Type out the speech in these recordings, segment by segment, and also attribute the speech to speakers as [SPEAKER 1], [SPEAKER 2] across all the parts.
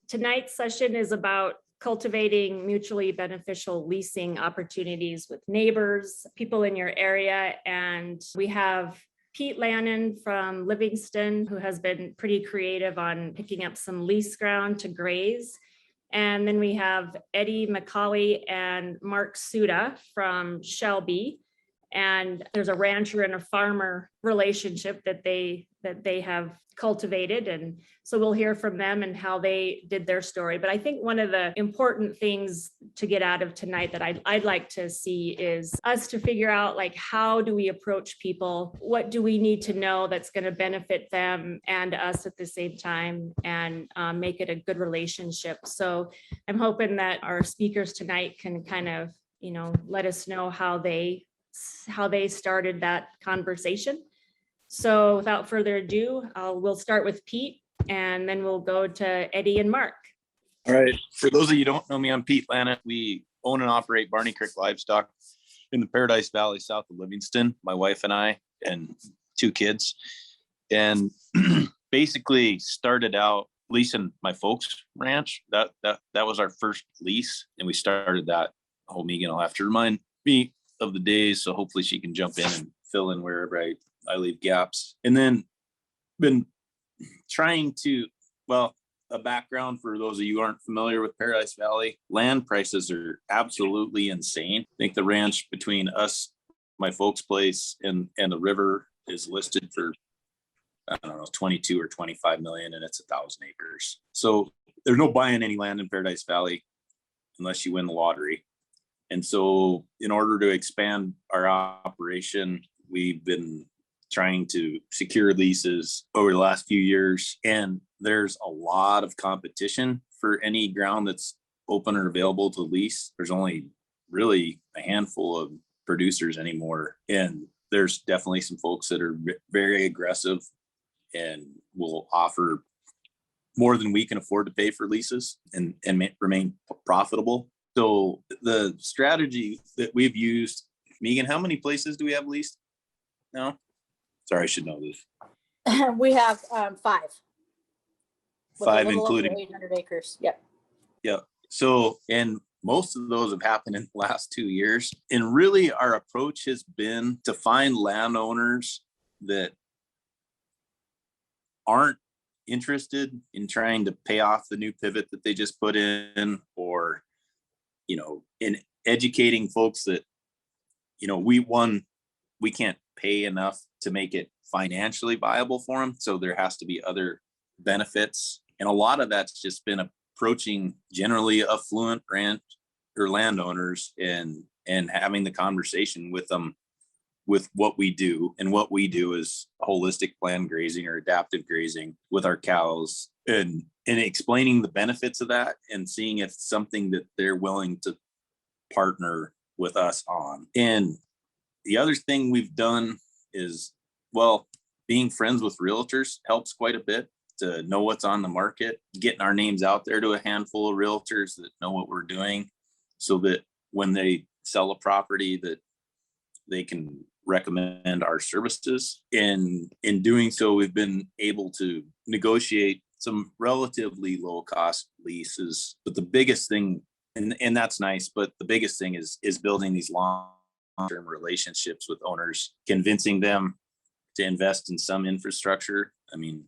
[SPEAKER 1] Tonight's session is about cultivating mutually beneficial leasing opportunities with neighbors, people in your area. And we have Pete Lannan from Livingston, who has been pretty creative on picking up some lease ground to graze. And then we have Eddie McCauley and Mark Suta from Shelby. And there's a rancher and a farmer relationship that they have cultivated. And so we'll hear from them and how they did their story. But I think one of the important things to get out of tonight that I'd like to see is us to figure out, like, how do we approach people? What do we need to know that's going to benefit them and us at the same time, and make it a good relationship? So I'm hoping that our speakers tonight can kind of, let us know how they started that conversation. So without further ado, we'll start with Pete, and then we'll go to Eddie and Mark.
[SPEAKER 2] All right. For those of you who don't know me, I'm Pete Lannan. We own and operate Barney Creek Livestock in the Paradise Valley, south of Livingston. My wife and I, and 2 kids, and basically started out leasing my folks' ranch. That was our first lease, and we started that. Meagan will have to remind me of the days, so hopefully she can jump in and fill in wherever I leave gaps. And then been trying to, a background for those of you who aren't familiar with Paradise Valley, land prices are absolutely insane. I think the ranch between us, my folks' place, and the river is listed for, I don't know, 22 or 25 million, and it's 1,000 acres. So there's no buying any land in Paradise Valley unless you win the lottery. And so in order to expand our operation, we've been trying to secure leases over the last few years. And there's a lot of competition for any ground that's open or available to lease. There's only really a handful of producers anymore. And there's definitely some folks that are very aggressive and will offer more than we can afford to pay for leases and remain profitable. So the strategy that we've used, Meagan, how many places do we have leased now? Sorry, I should know this.
[SPEAKER 3] We have 5.
[SPEAKER 2] 5, including
[SPEAKER 3] 800 acres. Yep.
[SPEAKER 2] Yeah. So, and most of those have happened in the last 2 years. And really our approach has been to find landowners that aren't interested in trying to pay off the new pivot that they just put in, or in educating folks that, we can't pay enough to make it financially viable for them. So there has to be other benefits. And a lot of that's just been approaching generally affluent ranch or landowners and having the conversation with them with what we do. And what we do is holistic planned grazing or adaptive grazing with our cows, and explaining the benefits of that and seeing if it's something that they're willing to partner with us on. And the other thing we've done is, being friends with realtors helps quite a bit to know what's on the market, getting our names out there to a handful of realtors that know what we're doing, so that when they sell a property that they can recommend our services. And in doing so, we've been able to negotiate some relatively low cost leases. But the biggest thing, and that's nice, but the biggest thing is building these long-term relationships with owners, convincing them to invest in some infrastructure. I mean,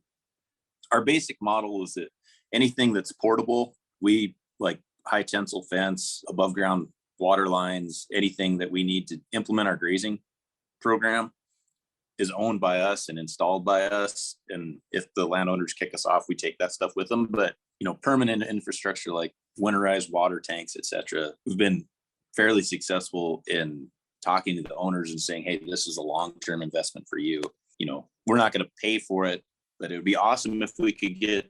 [SPEAKER 2] our basic model is that anything that's portable, we like high tensile fence, above ground water lines, anything that we need to implement our grazing program is owned by us and installed by us. And if the landowners kick us off, we take that stuff with them. But, permanent infrastructure like winterized water tanks, et cetera, we've been fairly successful in talking to the owners and saying, hey, this is a long-term investment for you. We're not going to pay for it, but it would be awesome if we could get,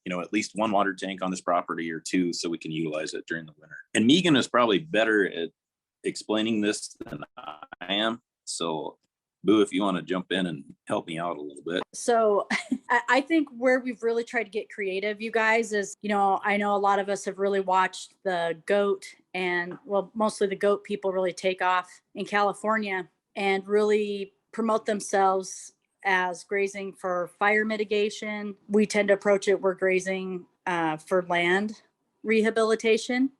[SPEAKER 2] at least 1 water tank on this property or 2, so we can utilize it during the winter. And Meagan is probably better at explaining this than I am. So Boo, if you want to jump in and help me out a little bit.
[SPEAKER 3] So I think where we've really tried to get creative, you guys, is, I know a lot of us have really watched the goat and, mostly the goat people really take off in California and really promote themselves as grazing for fire mitigation. We tend to approach it, we're grazing for land rehabilitation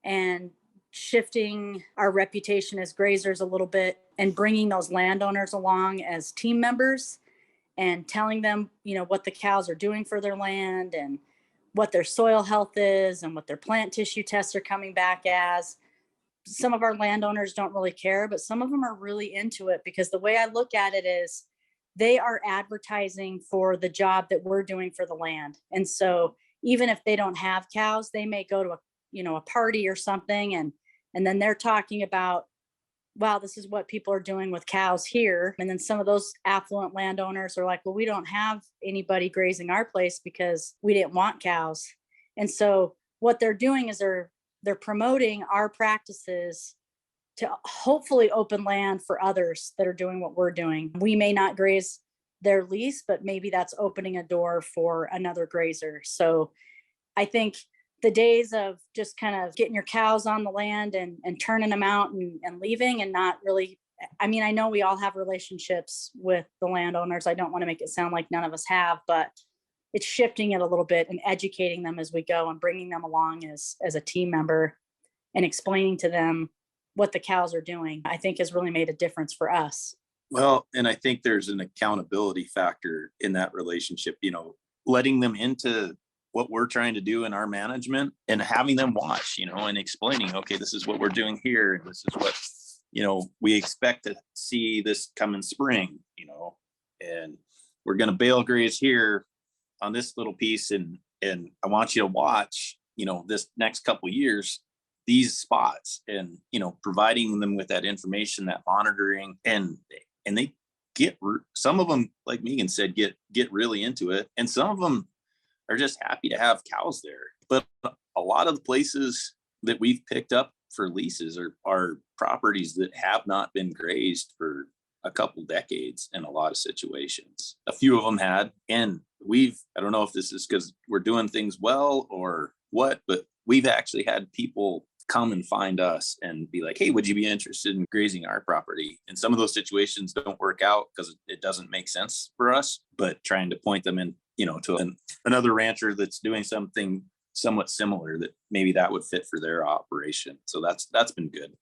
[SPEAKER 3] and shifting our reputation as grazers a little bit and bringing those landowners along as team members and telling them, what the cows are doing for their land and what their soil health is and what their plant tissue tests are coming back as. Some of our landowners don't really care, but some of them are really into it, because the way I look at it is they are advertising for the job that we're doing for the land. And so even if they don't have cows, they may go to a party or something, and then they're talking about, wow, this is what people are doing with cows here. And then some of those affluent landowners are like, well, we don't have anybody grazing our place because we didn't want cows. And so what they're doing is they're promoting our practices to hopefully open land for others that are doing what we're doing. We may not graze their lease, but maybe that's opening a door for another grazer. So I think the days of just kind of getting your cows on the land and turning them out and leaving and not really, I mean, I know we all have relationships with the landowners. I don't want to make it sound like none of us have, but it's shifting it a little bit and educating them as we go and bringing them along as a team member and explaining to them what the cows are doing, I think has really made a difference for us.
[SPEAKER 2] Well, and I think there's an accountability factor in that relationship, letting them into what we're trying to do in our management and having them watch, and explaining, okay, this is what we're doing here. And this is what, we expect to see this come in spring, and we're going to bale graze here on this little piece. And I want you to watch, this next couple of years, these spots, and, providing them with that information, that monitoring, and they get, some of them, like Meagan said, get really into it. And some of them are just happy to have cows there. But a lot of the places that we've picked up for leases are properties that have not been grazed for a couple decades in a lot of situations. A few of them had, and I don't know if this is because we're doing things well or what, but we've actually had people come and find us and be like, hey, would you be interested in grazing our property? And some of those situations don't work out because it doesn't make sense for us, but trying to point them in, to another rancher that's doing something somewhat similar, that maybe that would fit for their operation. So that's been good.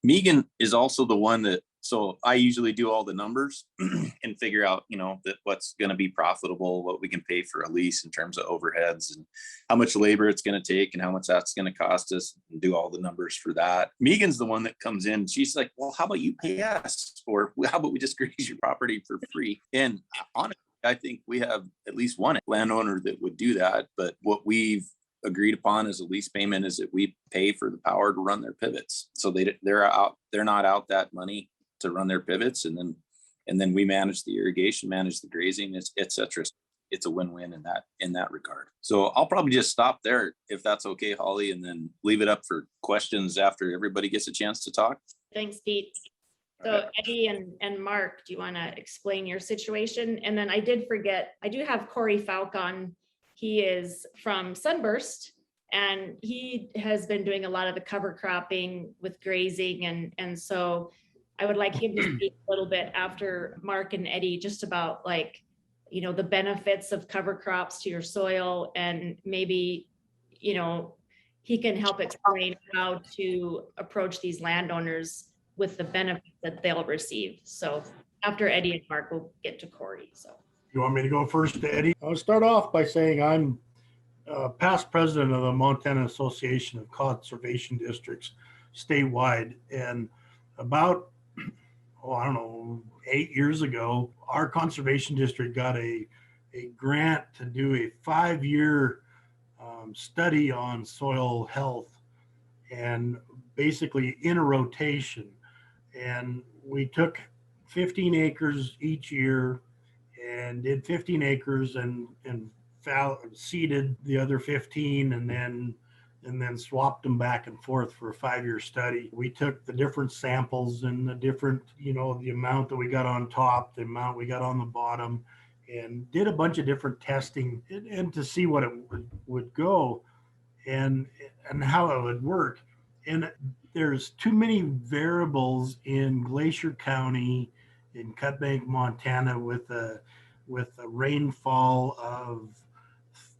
[SPEAKER 2] Meagan is also the one that, so I usually do all the numbers and figure out, that what's going to be profitable, what we can pay for a lease in terms of overheads and how much labor it's going to take and how much that's going to cost us, and do all the numbers for that. Meagan's the one that comes in. She's like, well, how about you pay us? Or how about we just graze your property for free? And honestly, I think we have at least one landowner that would do that. But what we've agreed upon as a lease payment is that we pay for the power to run their pivots. So they're not out that money to run their pivots, and then we manage the irrigation, manage the grazing, etc. It's a win-win in that regard. So I'll probably just stop there if that's okay, Holly, and then leave it up for questions after everybody gets a chance to talk.
[SPEAKER 1] Thanks, Pete. So Eddie and Mark, do you want to explain your situation? And then I did forget, I do have Korey Fauque on. He is from Sunburst, and he has been doing a lot of the cover cropping with grazing. And so I would like him to speak a little bit after Mark and Eddie, just about the benefits of cover crops to your soil, and maybe, he can help explain how to approach these landowners with the benefits that they'll receive. So after Eddie and Mark, we'll get to Korey. So
[SPEAKER 4] you want me to go first, Eddie? I'll start off by saying I'm past president of the Montana Association of Conservation Districts statewide. And about, 8 years ago, our conservation district got a grant to do a 5-year study on soil health, and basically in a rotation. And we took 15 acres each year and did 15 acres and seeded the other 15, and then swapped them back and forth for a 5-year study. We took the different samples and the different, the amount that we got on top, the amount we got on the bottom, and did a bunch of different testing and to see what it would go and how it would work. And there's too many variables in Glacier County, in Cutbank, Montana, with a rainfall of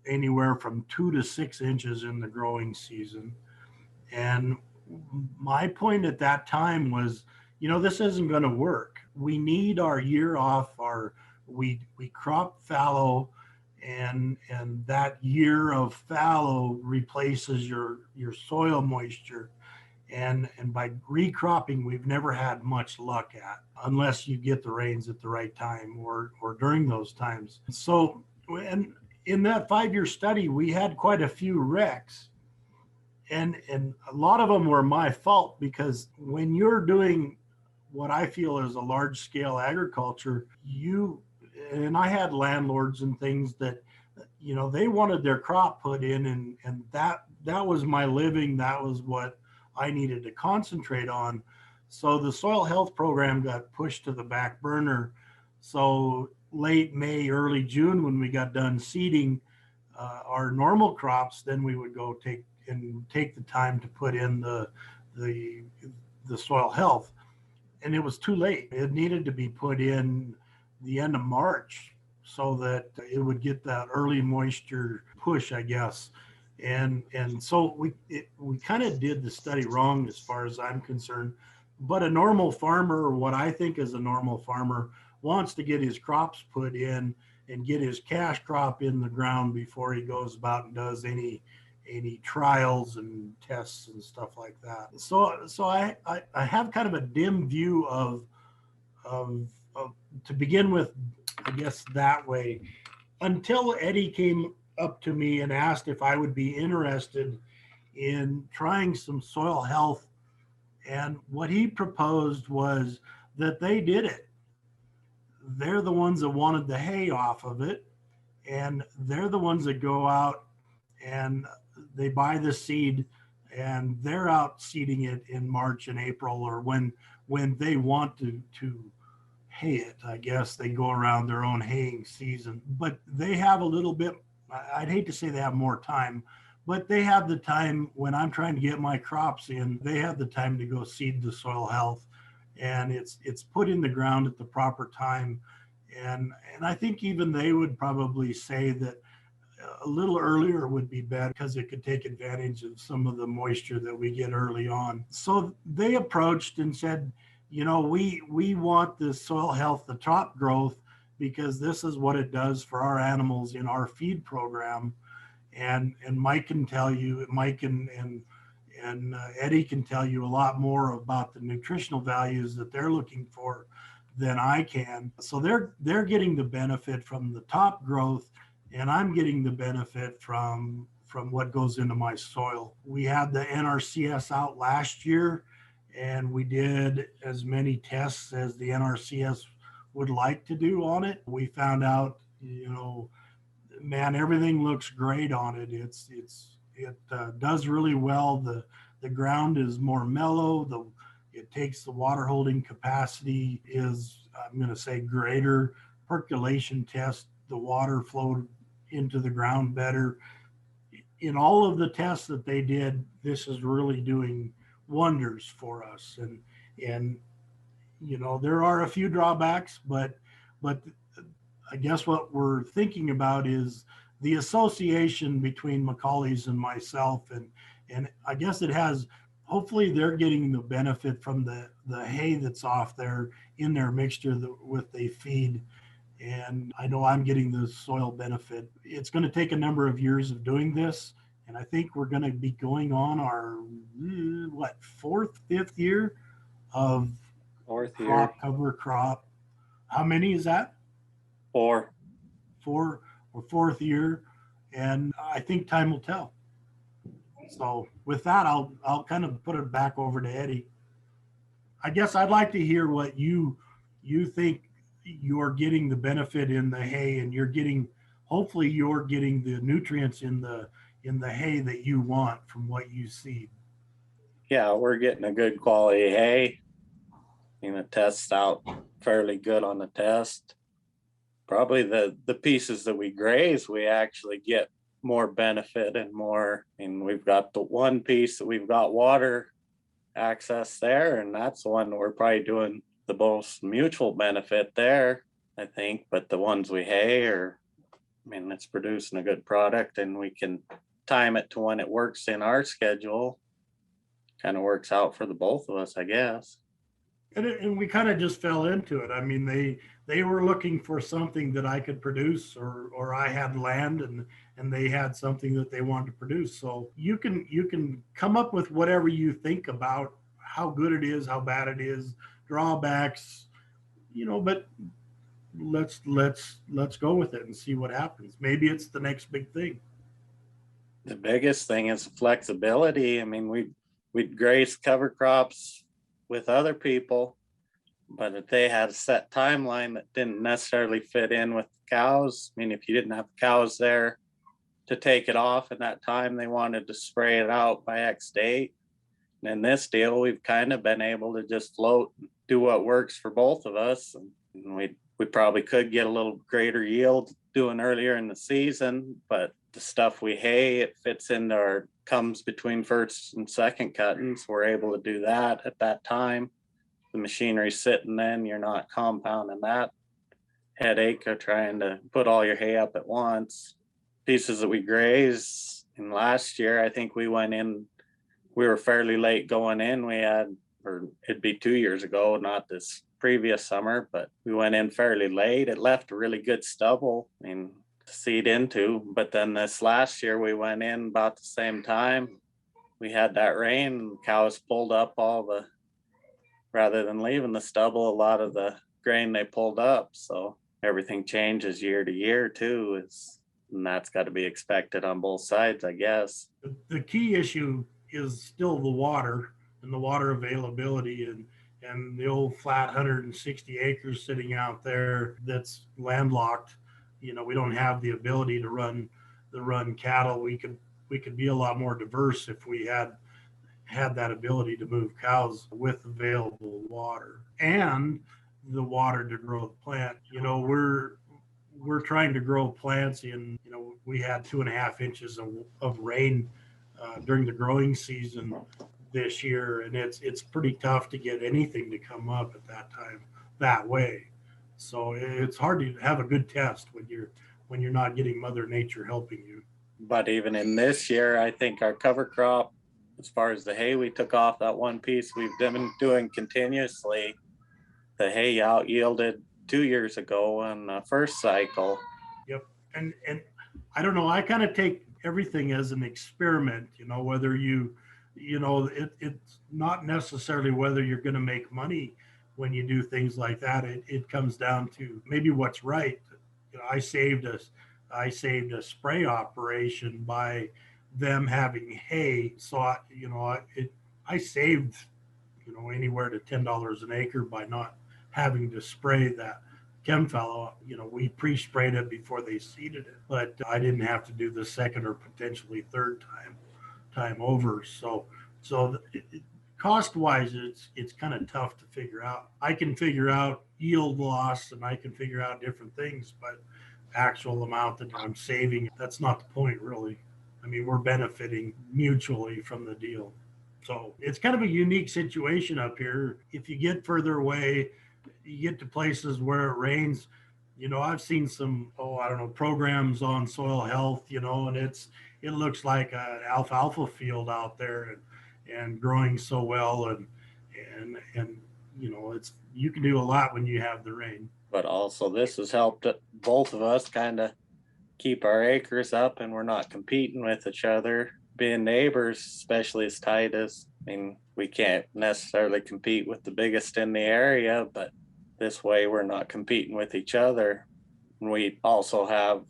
[SPEAKER 4] anywhere from 2 to 6 inches in the growing season. And my point at that time was, this isn't going to work. We need our year off. We crop fallow, and that year of fallow replaces your soil moisture. And by recropping, we've never had much luck at, unless you get the rains at the right time or during those times. So, and in that 5-year study, we had quite a few wrecks. And a lot of them were my fault, because when you're doing what I feel is a large scale agriculture, and I had landlords and things that, they wanted their crop put in, and that was my living. That was what I needed to concentrate on. So the soil health program got pushed to the back burner. So late May, early June, when we got done seeding our normal crops, then we would go take the time to put in the soil health. And it was too late. It needed to be put in the end of March so that it would get that early moisture push, I guess. And so we kind of did the study wrong as far as I'm concerned. But a normal farmer, or what I think is a normal farmer, wants to get his crops put in and get his cash crop in the ground before he goes about and does any trials and tests and stuff like that. So I have kind of a dim view of to begin with, I guess, that way, until Eddie came up to me and asked if I would be interested in trying some soil health. And what he proposed was that they did it. They're the ones that wanted the hay off of it, and they're the ones that go out and they buy the seed, and they're out seeding it in March and April, or when they want to hay it. I guess they go around their own haying season, but they have a little bit, I'd hate to say they have more time, but they have the time when I'm trying to get my crops in. They have the time to go seed the soil health, and it's put in the ground at the proper time. And I think even they would probably say that a little earlier would be better, because it could take advantage of some of the moisture that we get early on. So they approached and said, we want the soil health, the top growth, because this is what it does for our animals in our feed program. And Mike can tell you, Mike and Eddie can tell you a lot more about the nutritional values that they're looking for than I can. So they're getting the benefit from the top growth, and I'm getting the benefit from what goes into my soil. We had the NRCS out last year, and we did as many tests as the NRCS would like to do on it. We found out, man, everything looks great on it. It does really well. The ground is more mellow. It takes the water holding capacity is, I'm going to say, greater. Percolation test, the water flowed into the ground better. In all of the tests that they did, this is really doing wonders for us. And there are a few drawbacks, but I guess what we're thinking about is the association between McCauley's and myself, and I guess it has, hopefully they're getting the benefit from the hay that's off there in their mixture with they feed. And I know I'm getting the soil benefit. It's going to take a number of years of doing this. And I think we're going to be going on our, fifth year of crop cover crop. How many is that?
[SPEAKER 5] Four.
[SPEAKER 4] Or fourth year. And I think time will tell. So with that, I'll kind of put it back over to Eddie. I guess I'd like to hear what you think you're getting the benefit in the hay, and hopefully you're getting the nutrients in the hay that you want from what you seed.
[SPEAKER 5] Yeah, we're getting a good quality hay. It tests out fairly good on the test. Probably the pieces that we graze, we actually get more benefit and more. And we've got the one piece that we've got water access there, and that's the one we're probably doing the most mutual benefit there, I think. But the ones we hay are I mean, it's producing a good product, and we can time it to when it works in our schedule. Kind of works out for the both of us, I guess.
[SPEAKER 4] And we kind of just fell into it. I mean, they were looking for something that I could produce, or I had land, and they had something that they wanted to produce. So you can come up with whatever you think about how good it is, how bad it is, drawbacks, but let's go with it and see what happens. Maybe it's the next big thing.
[SPEAKER 5] The biggest thing is flexibility. I mean, we'd graze cover crops with other people, but if they had a set timeline that didn't necessarily fit in with the cows, I mean, if you didn't have cows there to take it off in that time, they wanted to spray it out by X date. And in this deal, we've kind of been able to just float, do what works for both of us. And we probably could get a little greater yield doing earlier in the season, but the stuff we hay, it fits into our comes between first and second cuttings. We're able to do that at that time. The machinery's sitting, then you're not compounding that headache of trying to put all your hay up at once. Pieces that we graze, and last year I think we were fairly late going in. Or it'd be 2 years ago, not this previous summer, but we went in fairly late. It left a really good stubble, I mean, to seed into. But then this last year we went in about the same time. We had that rain, cows pulled up rather than leaving the stubble, a lot of the grain they pulled up. So everything changes year to year too, and that's got to be expected on both sides, I guess.
[SPEAKER 4] The key issue is still the water and the water availability, and the old flat 160 acres sitting out there that's landlocked. We don't have the ability to run cattle. We could be a lot more diverse if we had that ability to move cows with available water and the water to grow the plant. We're trying to grow plants in, we had 2.5 inches of rain during the growing season this year, and it's pretty tough to get anything to come up at that time that way. So it's hard to have a good test when you're not getting Mother Nature helping you.
[SPEAKER 5] But even in this year, I think our cover crop, as far as the hay we took off that one piece we've been doing continuously, the hay out yielded 2 years ago on the first cycle.
[SPEAKER 4] Yep. And I don't know, I kind of take everything as an experiment, whether it's not necessarily whether you're going to make money when you do things like that. It comes down to maybe what's right. I saved a spray operation by them having hay. So I saved, anywhere to $10 an acre by not having to spray that chem fallow. We pre-sprayed it before they seeded it, but I didn't have to do the second or potentially third time over. So cost wise, it's kind of tough to figure out. I can figure out yield loss and I can figure out different things, but actual amount that I'm saving, that's not the point really. I mean, we're benefiting mutually from the deal. So it's kind of a unique situation up here. If you get further away, you get to places where it rains. I've seen some, programs on soil health, and it looks like an alfalfa field out there and growing so well. And you can do a lot when you have the rain.
[SPEAKER 5] But also this has helped both of us kind of keep our acres up, and we're not competing with each other. Being neighbors, especially as tight as, we can't necessarily compete with the biggest in the area, but this way we're not competing with each other. We also have,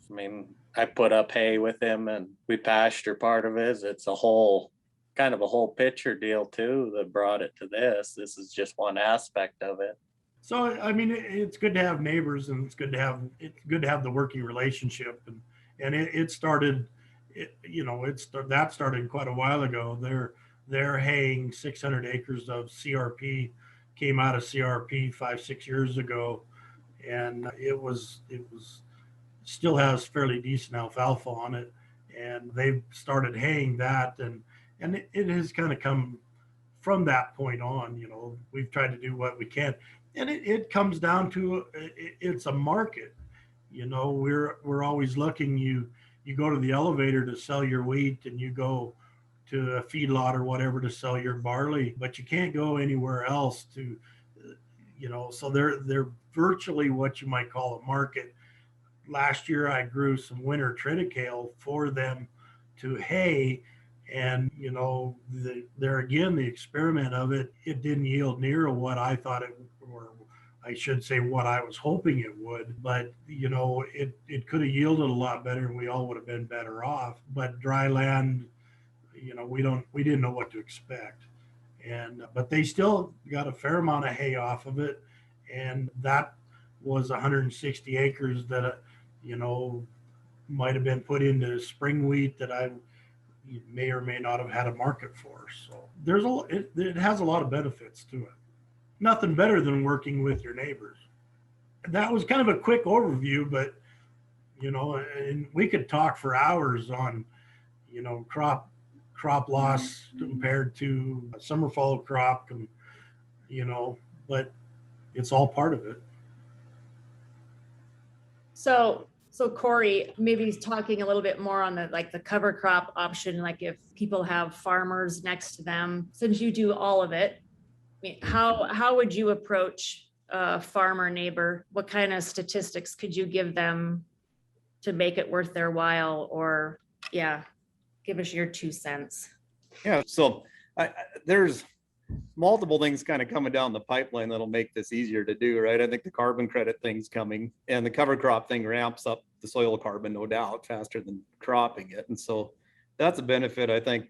[SPEAKER 5] I put up hay with him and we pasture part of his. It's a whole picture deal too that brought it to this. This is just one aspect of it.
[SPEAKER 4] So, it's good to have neighbors, and it's good to have the working relationship. And it started, that started quite a while ago. They're haying 600 acres of CRP, came out of CRP 5-6 years ago. And it still has fairly decent alfalfa on it. And they've started haying that, and it has kind of come from that point on. We've tried to do what we can. And it comes down to it's a market. You know, we're always looking. You go to the elevator to sell your wheat, and you go to a feedlot or whatever to sell your barley, but you can't go anywhere else to, you know. So they're virtually what you might call a market. Last year I grew some winter triticale for them to hay, and you know, there again, the experiment of it didn't yield near what I thought it, or I should say what I was hoping it would. But you know, it could have yielded a lot better, and we all would have been better off. But dry land, you know, we didn't know what to expect. And but they still got a fair amount of hay off of it, and that was 160 acres that you know, might have been put into spring wheat that I may or may not have had a market for. So it has a lot of benefits to it. Nothing better than working with your neighbors. That was kind of a quick overview, but you know, and we could talk for hours on, you know, crop loss compared to summer fall crop, and you know, but it's all part of it.
[SPEAKER 1] So Korey, maybe talking a little bit more on the cover crop option, like if people have farmers next to them, since you do all of it, I mean, how would you approach a farmer neighbor? What kind of statistics could you give them to make it worth their while? Or give us your 2 cents.
[SPEAKER 6] Yeah, so there's multiple things kind of coming down the pipeline that'll make this easier to do, right? I think the carbon credit thing's coming, and the cover crop thing ramps up the soil carbon, no doubt, faster than cropping it. And so that's a benefit, I think,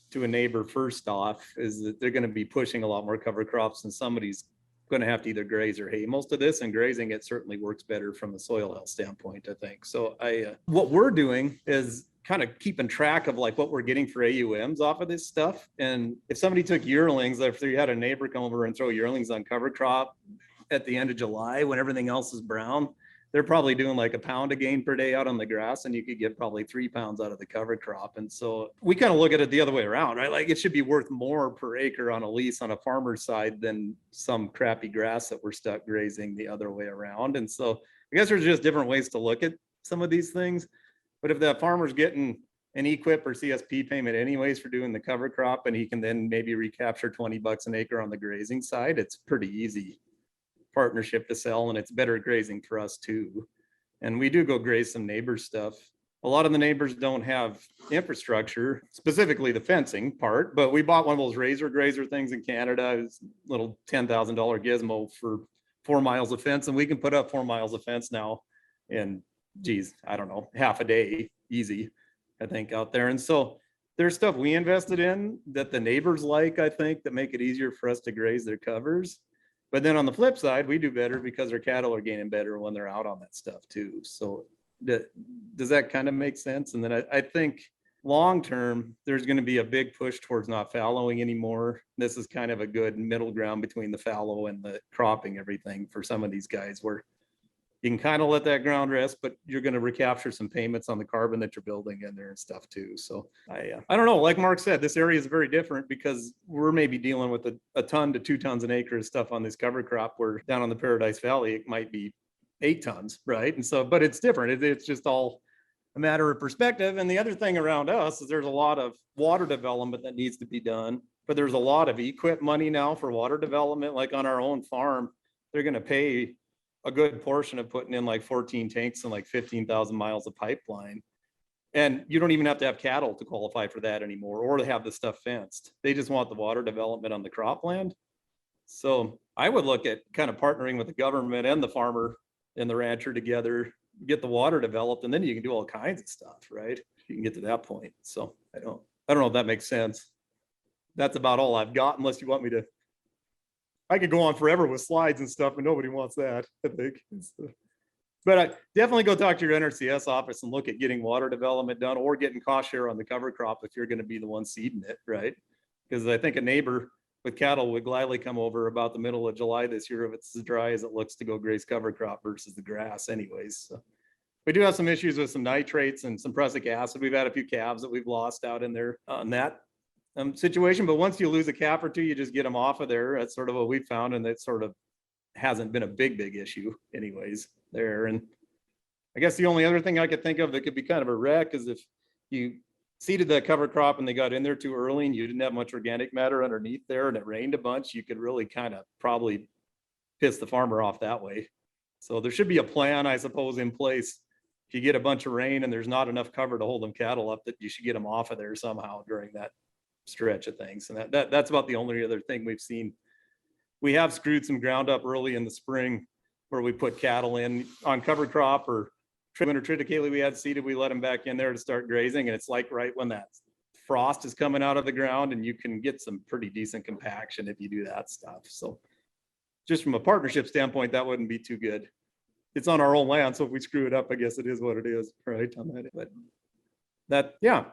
[SPEAKER 6] to a neighbor. First off, is that they're going to be pushing a lot more cover crops, and somebody's going to have to either graze or hay most of this, and grazing it certainly works better from a soil health standpoint, I think. So what we're doing is kind of keeping track of like what we're getting for AUMs off of this stuff. And if somebody took yearlings, if you had a neighbor come over and throw yearlings on cover crop at the end of July when everything else is brown, they're probably doing like a pound a gain per day out on the grass, and you could get probably 3 pounds out of the cover crop. And so we kind of look at it the other way around, right? Like it should be worth more per acre on a lease on a farmer's side than some crappy grass that we're stuck grazing the other way around. And so I guess there's just different ways to look at some of these things. But if that farmer's getting an EQIP or CSP payment anyways for doing the cover crop, and he can then maybe recapture $20 an acre on the grazing side, it's pretty easy partnership to sell, and it's better grazing for us too. And we do go graze some neighbor stuff. A lot of the neighbors don't have infrastructure, specifically the fencing part, but we bought one of those razor grazer things in Canada. It's a little $10,000 gizmo for 4 miles of fence, and we can put up 4 miles of fence now in, geez, I don't know, half a day, easy, I think, out there. And so there's stuff we invested in that the neighbors like, I think, that make it easier for us to graze their covers. But then on the flip side, we do better because our cattle are gaining better when they're out on that stuff too. So does that kind of make sense? And then I think long term, there's going to be a big push towards not fallowing anymore. This is kind of a good middle ground between the fallow and the cropping everything for some of these guys, where you can kind of let that ground rest, but you're going to recapture some payments on the carbon that you're building in there and stuff too. So I don't know, like Mark said, this area is very different because we're maybe dealing with a ton to 2 tons an acre of stuff on this cover crop, where down on the Paradise Valley, it might be 8 tons, right? And so, but it's different. It's just all a matter of perspective. And the other thing around us is there's a lot of water development that needs to be done, but there's a lot of EQIP money now for water development. Like on our own farm, they're going to pay a good portion of putting in like 14 tanks and like 15,000 miles of pipeline. And you don't even have to have cattle to qualify for that anymore, or to have the stuff fenced. They just want the water development on the cropland. So I would look at kind of partnering with the government and the farmer and the rancher together, get the water developed, and then you can do all kinds of stuff, right? You can get to that point. So I don't know if that makes sense. That's about all I've got, unless you want me to. I could go on forever with slides and stuff, and nobody wants that, I think. But definitely go talk to your NRCS office and look at getting water development done, or getting cost share on the cover crop if you're going to be the one seeding it, right? Because I think a neighbor with cattle would gladly come over about the middle of July this year if it's as dry as it looks to go graze cover crop versus the grass anyways. So we do have some issues with some nitrates and some prussic acid. We've had a few calves that we've lost out in there on that situation, but once you lose a calf or two, you just get them off of there. That's sort of what we found, and that sort of hasn't been a big issue anyways there. And I guess the only other thing I could think of that could be kind of a wreck is if you seeded that cover crop and they got in there too early and you didn't have much organic matter underneath there and it rained a bunch, you could really kind of probably piss the farmer off that way. So there should be a plan, I suppose, in place. If you get a bunch of rain and there's not enough cover to hold them cattle up, that you should get them off of there somehow during that stretch of things. And that's about the only other thing we've seen. We have screwed some ground up early in the spring where we put cattle in on cover crop or winter triticale we had seeded, we let them back in there to start grazing. And it's like right when that frost is coming out of the ground, and you can get some pretty decent compaction if you do that stuff. So just from a partnership standpoint, that wouldn't be too good. It's on our own land, so if we screw it up, I guess it is what it is, right? But that, yeah,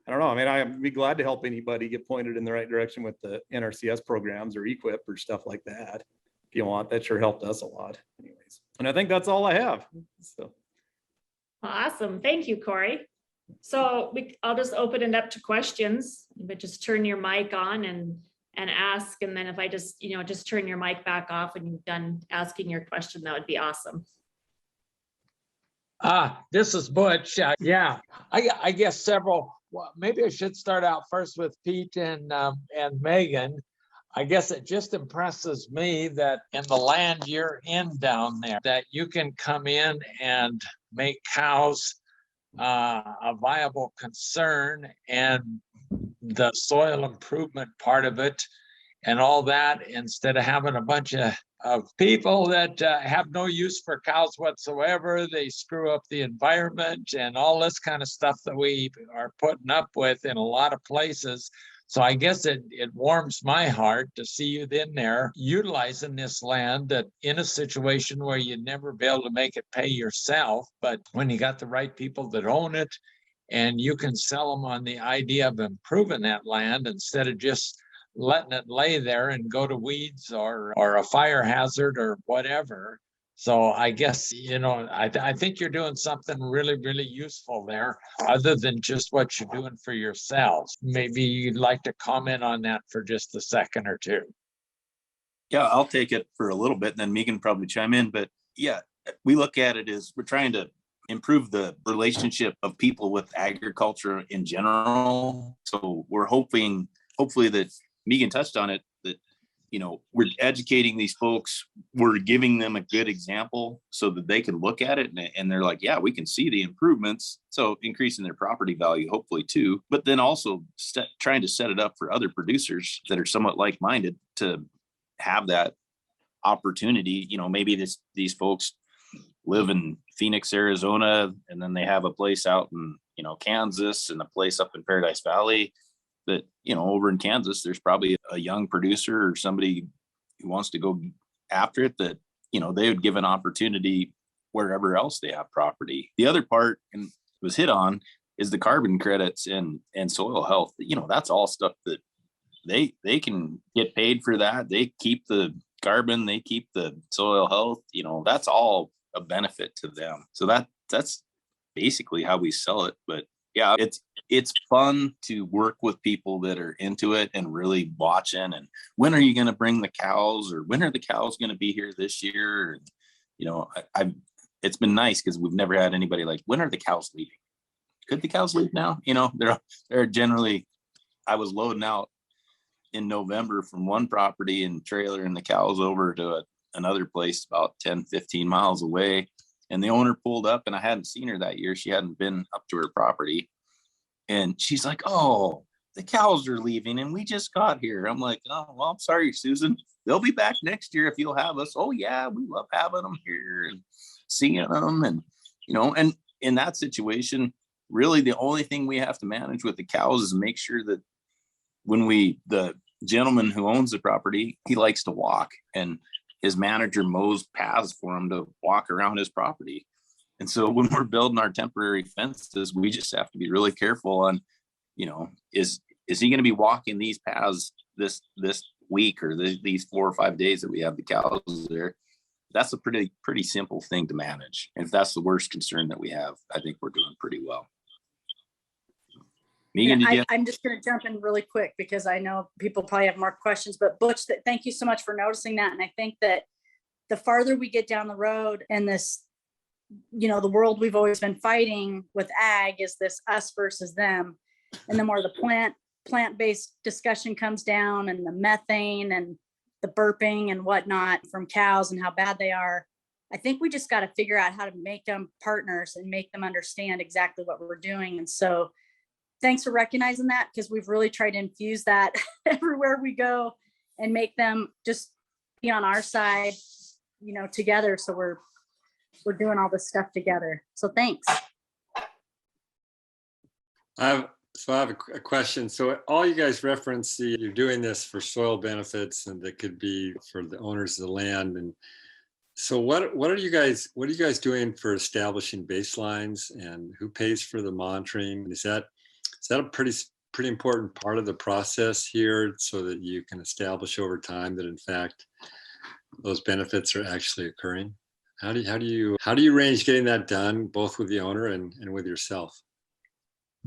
[SPEAKER 6] I don't know. I mean, I'd be glad to help anybody get pointed in the right direction with the NRCS programs or EQIP or stuff like that. If you want, that sure helped us a lot anyways. And I think that's all I have. So.
[SPEAKER 1] Awesome. Thank you, Korey. So I'll just open it up to questions, but just turn your mic on and ask. And then if I just turn your mic back off when you've done asking your question, that would be awesome.
[SPEAKER 7] This is Butch. Yeah, I guess several. Well, maybe I should start out first with Pete and Meagan. I guess it just impresses me that in the land you're in down there, that you can come in and make cows a viable concern, and the soil improvement part of it and all that, instead of having a bunch of people that have no use for cows whatsoever. They screw up the environment and all this kind of stuff that we are putting up with in a lot of places. So I guess it warms my heart to see you in there utilizing this land that in a situation where you'd never be able to make it pay yourself, but when you got the right people that own it and you can sell them on the idea of improving that land instead of just letting it lay there and go to weeds or a fire hazard or whatever. So I guess, I think you're doing something really, really useful there, other than just what you're doing for yourselves. Maybe you'd like to comment on that for just a second or two.
[SPEAKER 2] Yeah, I'll take it for a little bit, and then Meagan probably chime in. But yeah, we look at it as we're trying to improve the relationship of people with agriculture in general. So we're hopefully that Meagan touched on it, that we're educating these folks, we're giving them a good example so that they can look at it and they're like, yeah, we can see the improvements. So increasing their property value, hopefully too, but then also trying to set it up for other producers that are somewhat like-minded to have that opportunity. Maybe these folks live in Phoenix, Arizona, and then they have a place out in, Kansas and a place up in Paradise Valley. That, over in Kansas, there's probably a young producer or somebody who wants to go after it that, they would give an opportunity wherever else they have property. The other part, and was hit on, is the carbon credits and soil health. That's all stuff that they can get paid for that. They keep the carbon, they keep the soil health, that's all a benefit to them. So that's basically how we sell it. But yeah, it's fun to work with people that are into it and really watching. And when are you going to bring the cows, or when are the cows going to be here this year? And, it's been nice because we've never had anybody like, when are the cows leaving? Could the cows leave now? They're generally, I was loading out in November from one property and trailering the cows over to another place about 10, 15 miles away. And the owner pulled up, and I hadn't seen her that year. She hadn't been up to her property. And she's like, oh, the cows are leaving and we just got here. I'm like, oh, well, I'm sorry, Susan. They'll be back next year if you'll have us. Oh, yeah, we love having them here and seeing them. And, and in that situation, really the only thing we have to manage with the cows is make sure that when the gentleman who owns the property, he likes to walk, and his manager mows paths for him to walk around his property. And so when we're building our temporary fences, we just have to be really careful on, is he going to be walking these paths this week or these 4 or 5 days that we have the cows there? That's a pretty simple thing to manage. And if that's the worst concern that we have, I think we're doing pretty well. Meagan,
[SPEAKER 3] I'm just going to jump in really quick because I know people probably have more questions, but Butch, thank you so much for noticing that. And I think that the farther we get down the road and this the world we've always been fighting with ag is this us versus them. And the more the plant-based discussion comes down, and the methane and the burping and whatnot from cows and how bad they are, I think we just got to figure out how to make them partners and make them understand exactly what we're doing. And so thanks for recognizing that, because we've really tried to infuse that everywhere we go and make them just be on our side, together. So we're doing all this stuff together. So thanks.
[SPEAKER 8] I have a question. So all you guys reference, you're doing this for soil benefits, and that could be for the owners of the land. And so what are you guys doing for establishing baselines, and who pays for the monitoring? Is that a pretty important part of the process here, so that you can establish over time that in fact those benefits are actually occurring? How do you arrange getting that done, both with the owner and with yourself?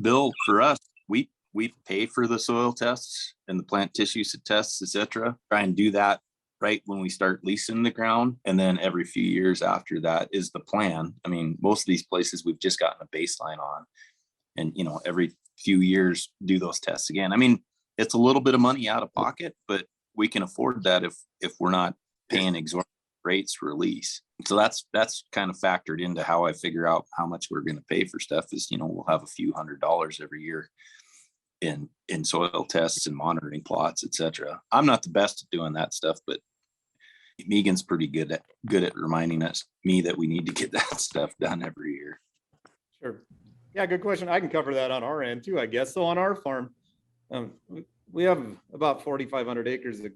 [SPEAKER 2] Bill, for us, we pay for the soil tests and the plant tissue tests, etc. Try and do that right when we start leasing the ground, and then every few years after that is the plan. I mean, most of these places we've just gotten a baseline on, and every few years do those tests again. I mean, it's a little bit of money out of pocket, but we can afford that if we're not paying exorbitant rates for a lease. So that's kind of factored into how I figure out how much we're going to pay for stuff. Is we'll have a few $100s every year in soil tests and monitoring plots, etc. I'm not the best at doing that stuff, but Meagan's pretty good at reminding me that we need to get that stuff done every year.
[SPEAKER 6] Sure. Yeah, good question. I can cover that on our end too, I guess. So on our farm, we have about 4,500 acres of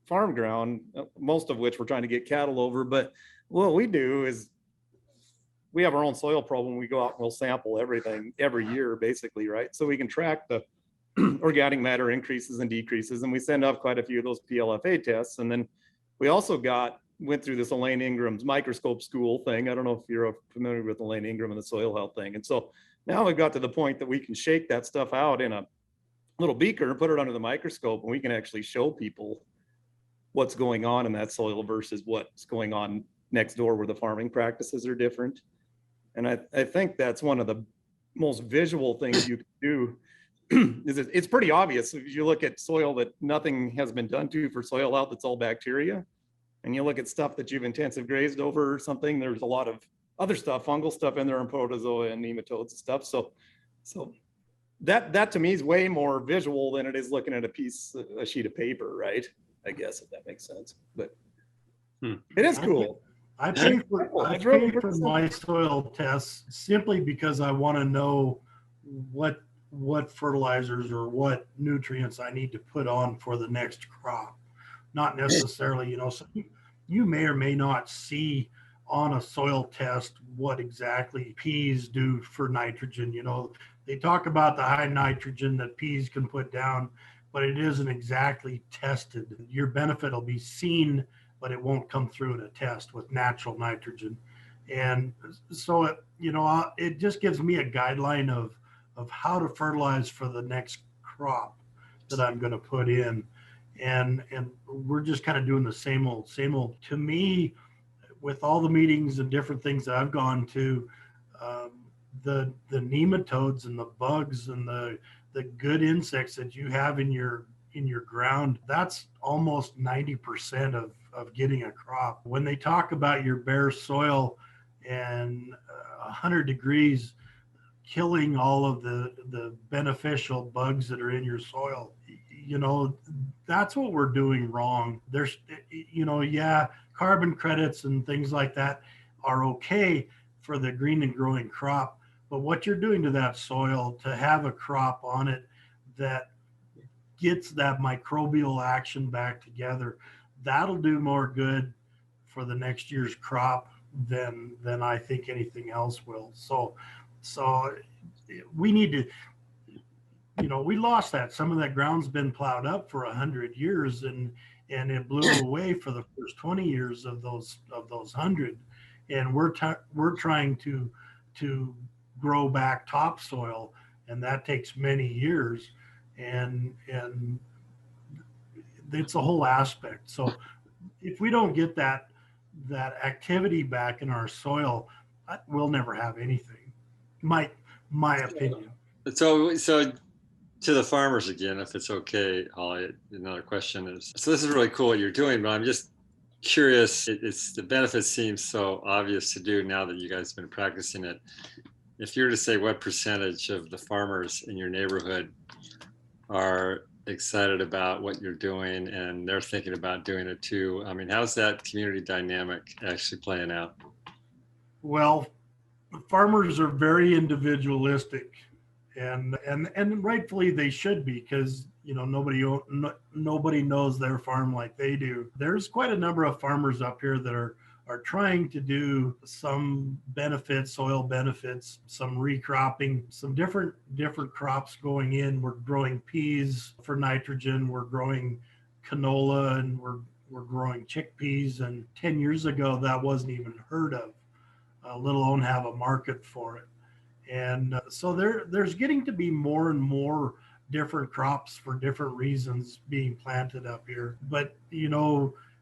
[SPEAKER 6] farm ground, most of which we're trying to get cattle over. But what we do is we have our own soil probe, and we go out and we'll sample everything every year, basically, right? So we can track the organic matter increases and decreases, and we send off quite a few of those PLFA tests. And then we also went through this Elaine Ingram's microscope school thing. I don't know if you're familiar with Elaine Ingram and the soil health thing. And so now we've got to the point that we can shake that stuff out in a little beaker and put it under the microscope, and we can actually show people what's going on in that soil versus what's going on next door, where the farming practices are different. And I think that's one of the most visual things you can do. It's pretty obvious if you look at soil that nothing has been done to for soil health, it's all bacteria. And you look at stuff that you've intensive grazed over or something, there's a lot of other stuff, fungal stuff in there, and protozoa and nematodes and stuff. So that to me is way more visual than it is looking at a sheet of paper, right? I guess, if that makes sense. But it is cool.
[SPEAKER 4] I pay for my soil tests simply because I want to know what fertilizers or what nutrients I need to put on for the next crop. Not necessarily, so you may or may not see on a soil test what exactly peas do for nitrogen. They talk about the high nitrogen that peas can put down, but it isn't exactly tested. Your benefit will be seen, but it won't come through in a test with natural nitrogen. And so, it just gives me a guideline of how to fertilize for the next crop that I'm going to put in. And we're just kind of doing the same old. To me, with all the meetings and different things that I've gone to, the nematodes and the bugs and the good insects that you have in your ground, that's almost 90% of getting a crop. When they talk about your bare soil and 100 degrees killing all of the beneficial bugs that are in your soil, that's what we're doing wrong. There's, carbon credits and things like that are okay for the green and growing crop, but what you're doing to that soil to have a crop on it that gets that microbial action back together, that'll do more good for the next year's crop than I think anything else will. So we need to, we lost that. Some of that ground's been plowed up for 100 years and it blew away for the first 20 years of those 100. And we're trying to grow back topsoil, and that takes many years. And it's a whole aspect. So if we don't get that activity back in our soil, we'll never have anything. My opinion.
[SPEAKER 8] So to the farmers again, if it's okay, Holly, another question is, so this is really cool what you're doing, but I'm just curious, it's the benefits seem so obvious to do now that you guys have been practicing it. If you were to say what percentage of the farmers in your neighborhood are excited about what you're doing and they're thinking about doing it too, I mean, how's that community dynamic actually playing out?
[SPEAKER 4] Well, farmers are very individualistic, and rightfully they should be, because nobody knows their farm like they do. There's quite a number of farmers up here that are trying to do some benefits, soil benefits, some recropping, some different crops going in. We're growing peas for nitrogen, we're growing canola, and we're growing chickpeas. And 10 years ago, that wasn't even heard of, let alone have a market for it. And so there's getting to be more and more different crops for different reasons being planted up here. But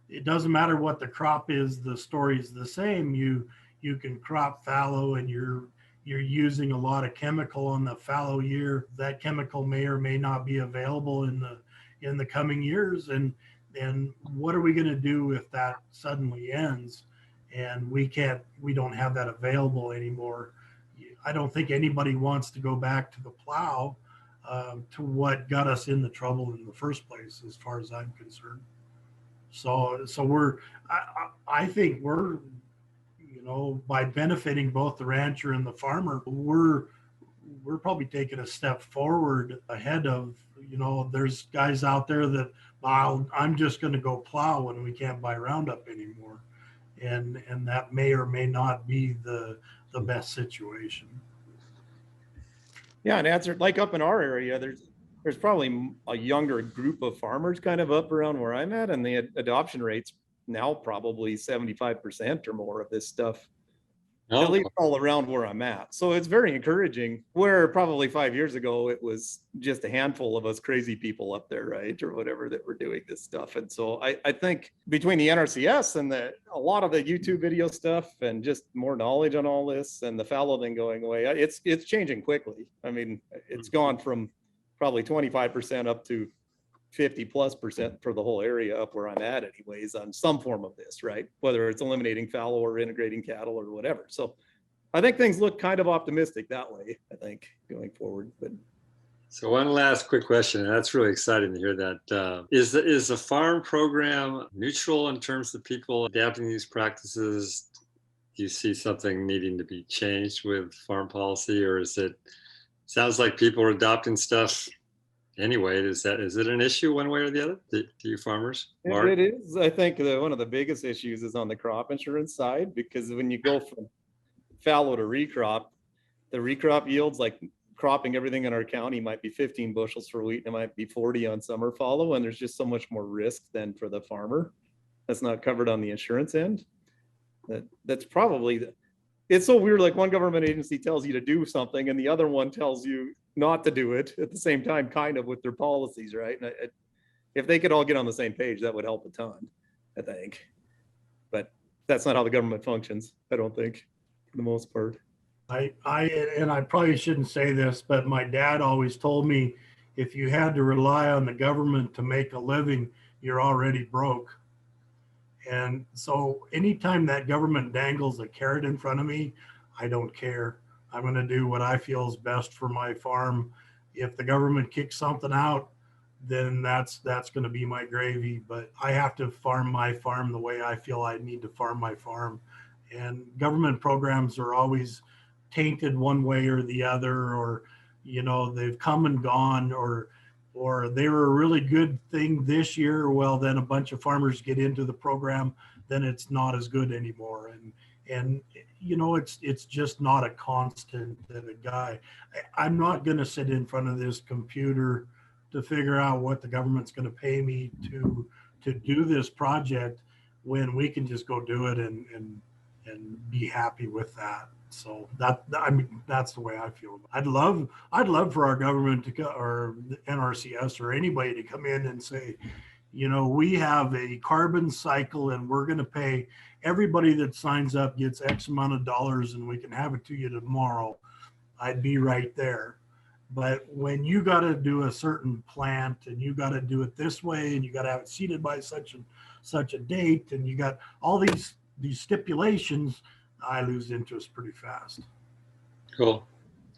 [SPEAKER 4] it doesn't matter what the crop is, the story is the same. You can crop fallow, and you're using a lot of chemical on the fallow year. That chemical may or may not be available in the coming years. And what are we going to do if that suddenly ends and we don't have that available anymore? I don't think anybody wants to go back to the plow, to what got us in the trouble in the first place, as far as I'm concerned. So I think we're, by benefiting both the rancher and the farmer, we're probably taking a step forward ahead of, there's guys out there that, I'm just going to go plow when we can't buy Roundup anymore. And that may or may not be the best situation.
[SPEAKER 6] Yeah, and answer, like up in our area, there's probably a younger group of farmers kind of up around where I'm at, and the adoption rate's now probably 75% or more of this stuff, at least all around where I'm at. So it's very encouraging, where probably 5 years ago, it was just a handful of us crazy people up there, right? Or whatever, that were doing this stuff. And so I think between the NRCS and a lot of the YouTube video stuff, and just more knowledge on all this, and the fallow thing going away, it's changing quickly. I mean, it's gone from probably 25% up to 50+% for the whole area up where I'm at anyways, on some form of this, right? Whether it's eliminating fallow or integrating cattle or whatever. So I think things look kind of optimistic that way, I think, going forward. But
[SPEAKER 8] so one last quick question, and that's really exciting to hear that. Is the farm program neutral in terms of people adapting these practices? Do you see something needing to be changed with farm policy, or sounds like people are adopting stuff anyway? Is it an issue one way or the other to you farmers? Mark?
[SPEAKER 6] It is. I think one of the biggest issues is on the crop insurance side, because when you go from fallow to recrop, the recrop yields, like cropping everything in our county, might be 15 bushels for wheat, and it might be 40 on summer fallow, and there's just so much more risk than for the farmer that's not covered on the insurance end. That's probably it's so weird. Like, one government agency tells you to do something and the other one tells you not to do it at the same time, kind of, with their policies, right? And if they could all get on the same page, that would help a ton, I think. But that's not how the government functions, I don't think, for the most part.
[SPEAKER 4] I probably shouldn't say this, but my dad always told me, if you had to rely on the government to make a living, you're already broke. And so anytime that government dangles a carrot in front of me, I don't care. I'm going to do what I feel is best for my farm. If the government kicks something out, then that's going to be my gravy. But I have to farm my farm the way I feel I need to farm my farm. And government programs are always tainted one way or the other, or they've come and gone, or they were a really good thing this year. Well, then a bunch of farmers get into the program, then it's not as good anymore. And it's just not a constant that a guy. I'm not going to sit in front of this computer to figure out what the government's going to pay me to do this project, when we can just go do it and be happy with that. So that's the way I feel. I'd love for our government to or the NRCS or anybody to come in and say, we have a carbon cycle and we're going to pay everybody that signs up gets X amount of dollars and we can have it to you tomorrow, I'd be right there. But when you got to do a certain plant and you got to do it this way and you got to have it seeded by such a date and you got all these stipulations, I lose interest pretty fast.
[SPEAKER 8] Cool.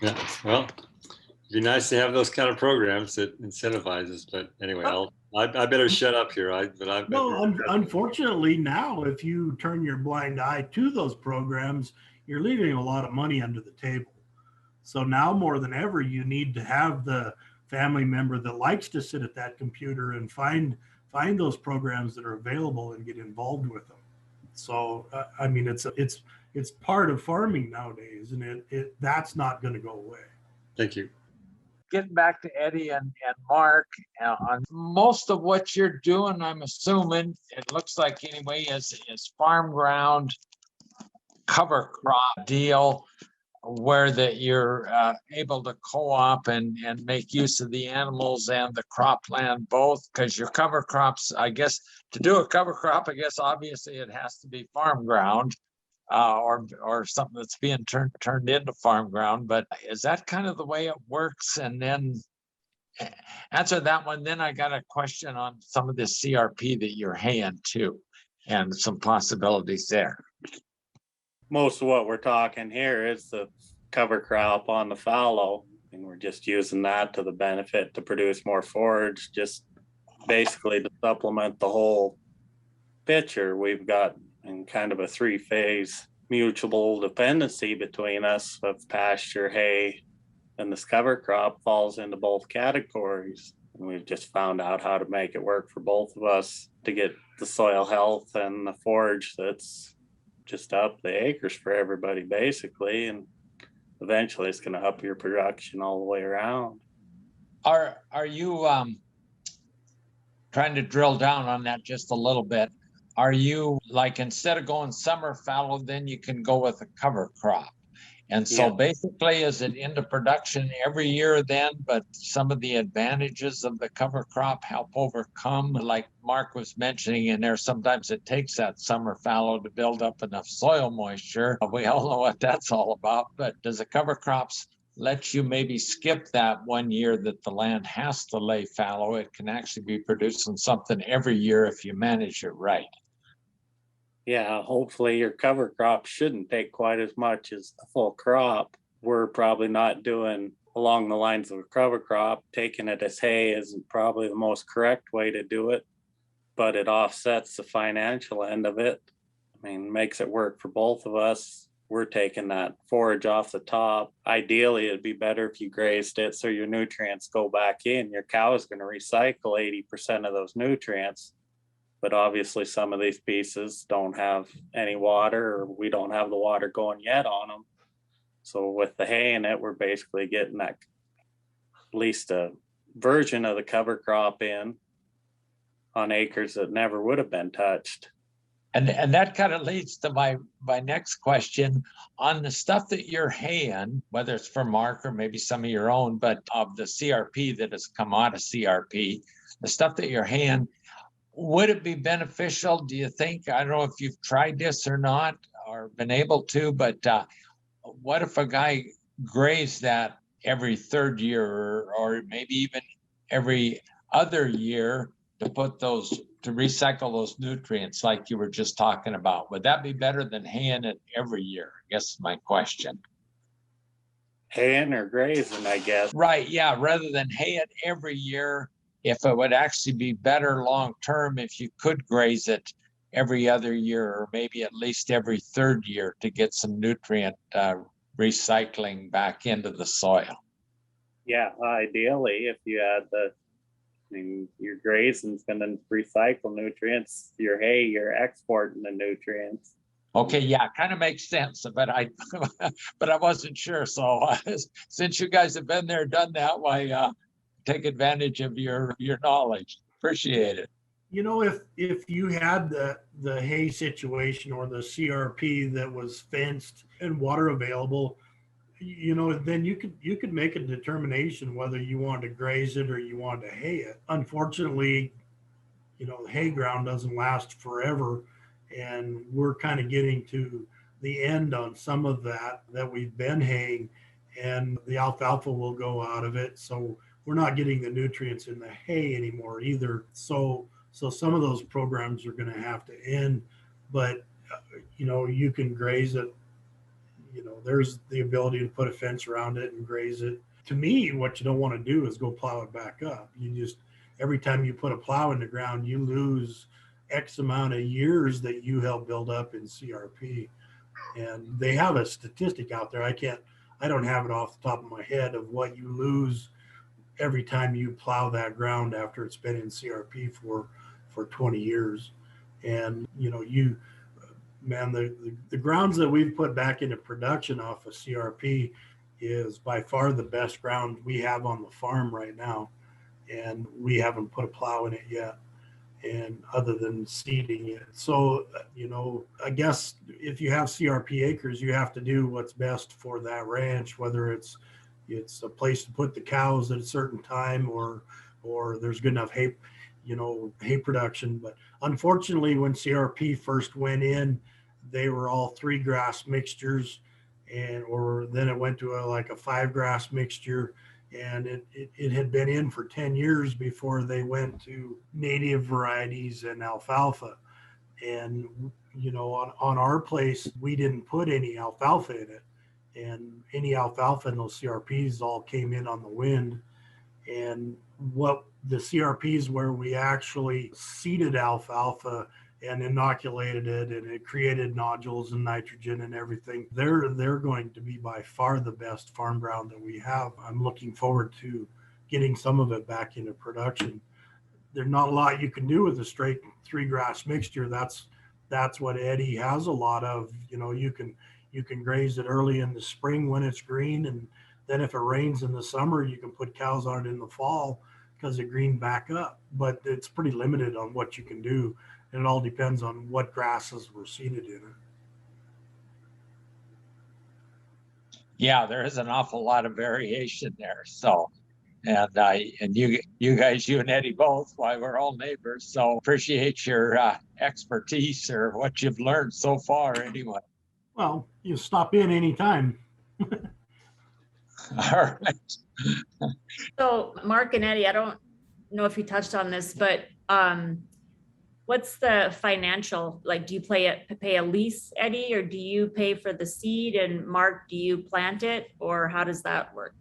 [SPEAKER 8] Yeah. Well, it'd be nice to have those kind of programs that incentivizes. But anyway, I better shut up here.
[SPEAKER 4] Unfortunately, now if you turn your blind eye to those programs, you're leaving a lot of money under the table. So now more than ever, you need to have the family member that likes to sit at that computer and find those programs that are available and get involved with them. So I mean, it's part of farming nowadays, and that's not going to go away.
[SPEAKER 8] Thank you.
[SPEAKER 7] Getting back to Eddie and Mark, on most of what you're doing, I'm assuming, it looks like anyway, is farm ground cover crop deal, where that you're able to co-op and make use of the animals and the cropland both, because your cover crops, I guess, to do a cover crop, I guess obviously it has to be farm ground or something that's being turned into farm ground. But is that kind of the way it works? And then answer that one. Then I got a question on some of this CRP that you're haying too, and some possibilities there.
[SPEAKER 5] Most of what we're talking here is the cover crop on the fallow, and we're just using that to the benefit to produce more forage, just basically to supplement the whole picture. We've got in kind of a three-phase mutual dependency between us of pasture, hay, and this cover crop falls into both categories. And we've just found out how to make it work for both of us to get the soil health and the forage that's just up the acres for everybody basically, and eventually it's going to up your production all the way around.
[SPEAKER 7] Are you trying to drill down on that just a little bit? Are you like, instead of going summer fallow, then you can go with a cover crop? And so basically, is it into production every year then, but some of the advantages of the cover crop help overcome, like Mark was mentioning in there, sometimes it takes that summer fallow to build up enough soil moisture. We all know what that's all about, but does the cover crops let you maybe skip that 1 year that the land has to lay fallow? It can actually be producing something every year if you manage it right.
[SPEAKER 5] Yeah, hopefully your cover crop shouldn't take quite as much as a full crop. We're probably not doing along the lines of a cover crop. Taking it as hay isn't probably the most correct way to do it, but it offsets the financial end of it. I mean, makes it work for both of us. We're taking that forage off the top. Ideally, it'd be better if you grazed it so your nutrients go back in. Your cow is going to recycle 80% of those nutrients. But obviously some of these pieces don't have any water, or we don't have the water going yet on them. So with the hay in it, we're basically getting that, at least a version of the cover crop in on acres that never would have been touched.
[SPEAKER 7] And that kind of leads to my next question on the stuff that you're haying, whether it's for Mark or maybe some of your own, but of the CRP that has come out of CRP, the stuff that you're haying, would it be beneficial, do you think? I don't know if you've tried this or not, or been able to, but what if a guy grazed that every third year, or maybe even every other year, to put those, to recycle those nutrients like you were just talking about? Would that be better than haying it every year? I guess is my question.
[SPEAKER 5] Haying or grazing, I guess.
[SPEAKER 7] Right, yeah, rather than hay it every year, if it would actually be better long-term if you could graze it every other year, or maybe at least every third year, to get some nutrient recycling back into the soil.
[SPEAKER 5] Yeah, ideally, if you had your grazing's going to recycle nutrients, your hay, you're exporting the nutrients.
[SPEAKER 7] Okay, yeah, kind of makes sense, but I wasn't sure. So since you guys have been there, done that, why take advantage of your knowledge. Appreciate it.
[SPEAKER 4] You know, if you had the hay situation or the CRP that was fenced and water available, you know, then you could make a determination whether you want to graze it or you want to hay it. Unfortunately, you know, hay ground doesn't last forever, And we're kind of getting to the end on some of that we've been haying, and the alfalfa will go out of it. So we're not getting the nutrients in the hay anymore either. So some of those programs are going to have to end, but you can graze it. There's the ability to put a fence around it and graze it. To me, what you don't want to do is go plow it back up. Every time you put a plow in the ground, you lose X amount of years that you help build up in CRP. And they have a statistic out there. I don't have it off the top of my head of what you lose every time you plow that ground after it's been in CRP for 20 years. And the grounds that we've put back into production off of CRP is by far the best ground we have on the farm right now. And we haven't put a plow in it yet, and other than seeding it. So, I guess if you have CRP acres, you have to do what's best for that ranch, whether it's a place to put the cows at a certain time, or there's good enough hay production. But unfortunately, when CRP first went in, they were all 3 grass mixtures, or then it went to a 5 grass mixture. And it had been in for 10 years before they went to native varieties and alfalfa. And, on our place, we didn't put any alfalfa in it. And any alfalfa in those CRPs all came in on the wind. And what the CRPs where we actually seeded alfalfa and inoculated it, and it created nodules and nitrogen and everything, they're going to be by far the best farm ground that we have. I'm looking forward to getting some of it back into production. There's not a lot you can do with a straight 3 grass mixture. That's what Eddie has a lot of. You can graze it early in the spring when it's green, and then if it rains in the summer, you can put cows on it in the fall because it green back up. But it's pretty limited on what you can do. And it all depends on what grasses were seeded in it.
[SPEAKER 7] Yeah, there is an awful lot of variation there. So, and you guys, you and Eddie both, why we're all neighbors. So appreciate your expertise or what you've learned so far anyway.
[SPEAKER 4] Well, you stop in anytime.
[SPEAKER 7] All right.
[SPEAKER 1] So Mark and Eddie, I don't know if you touched on this, but what's the financial, do you pay a lease, Eddie, or do you pay for the seed, and Mark, do you plant it, or how does that work?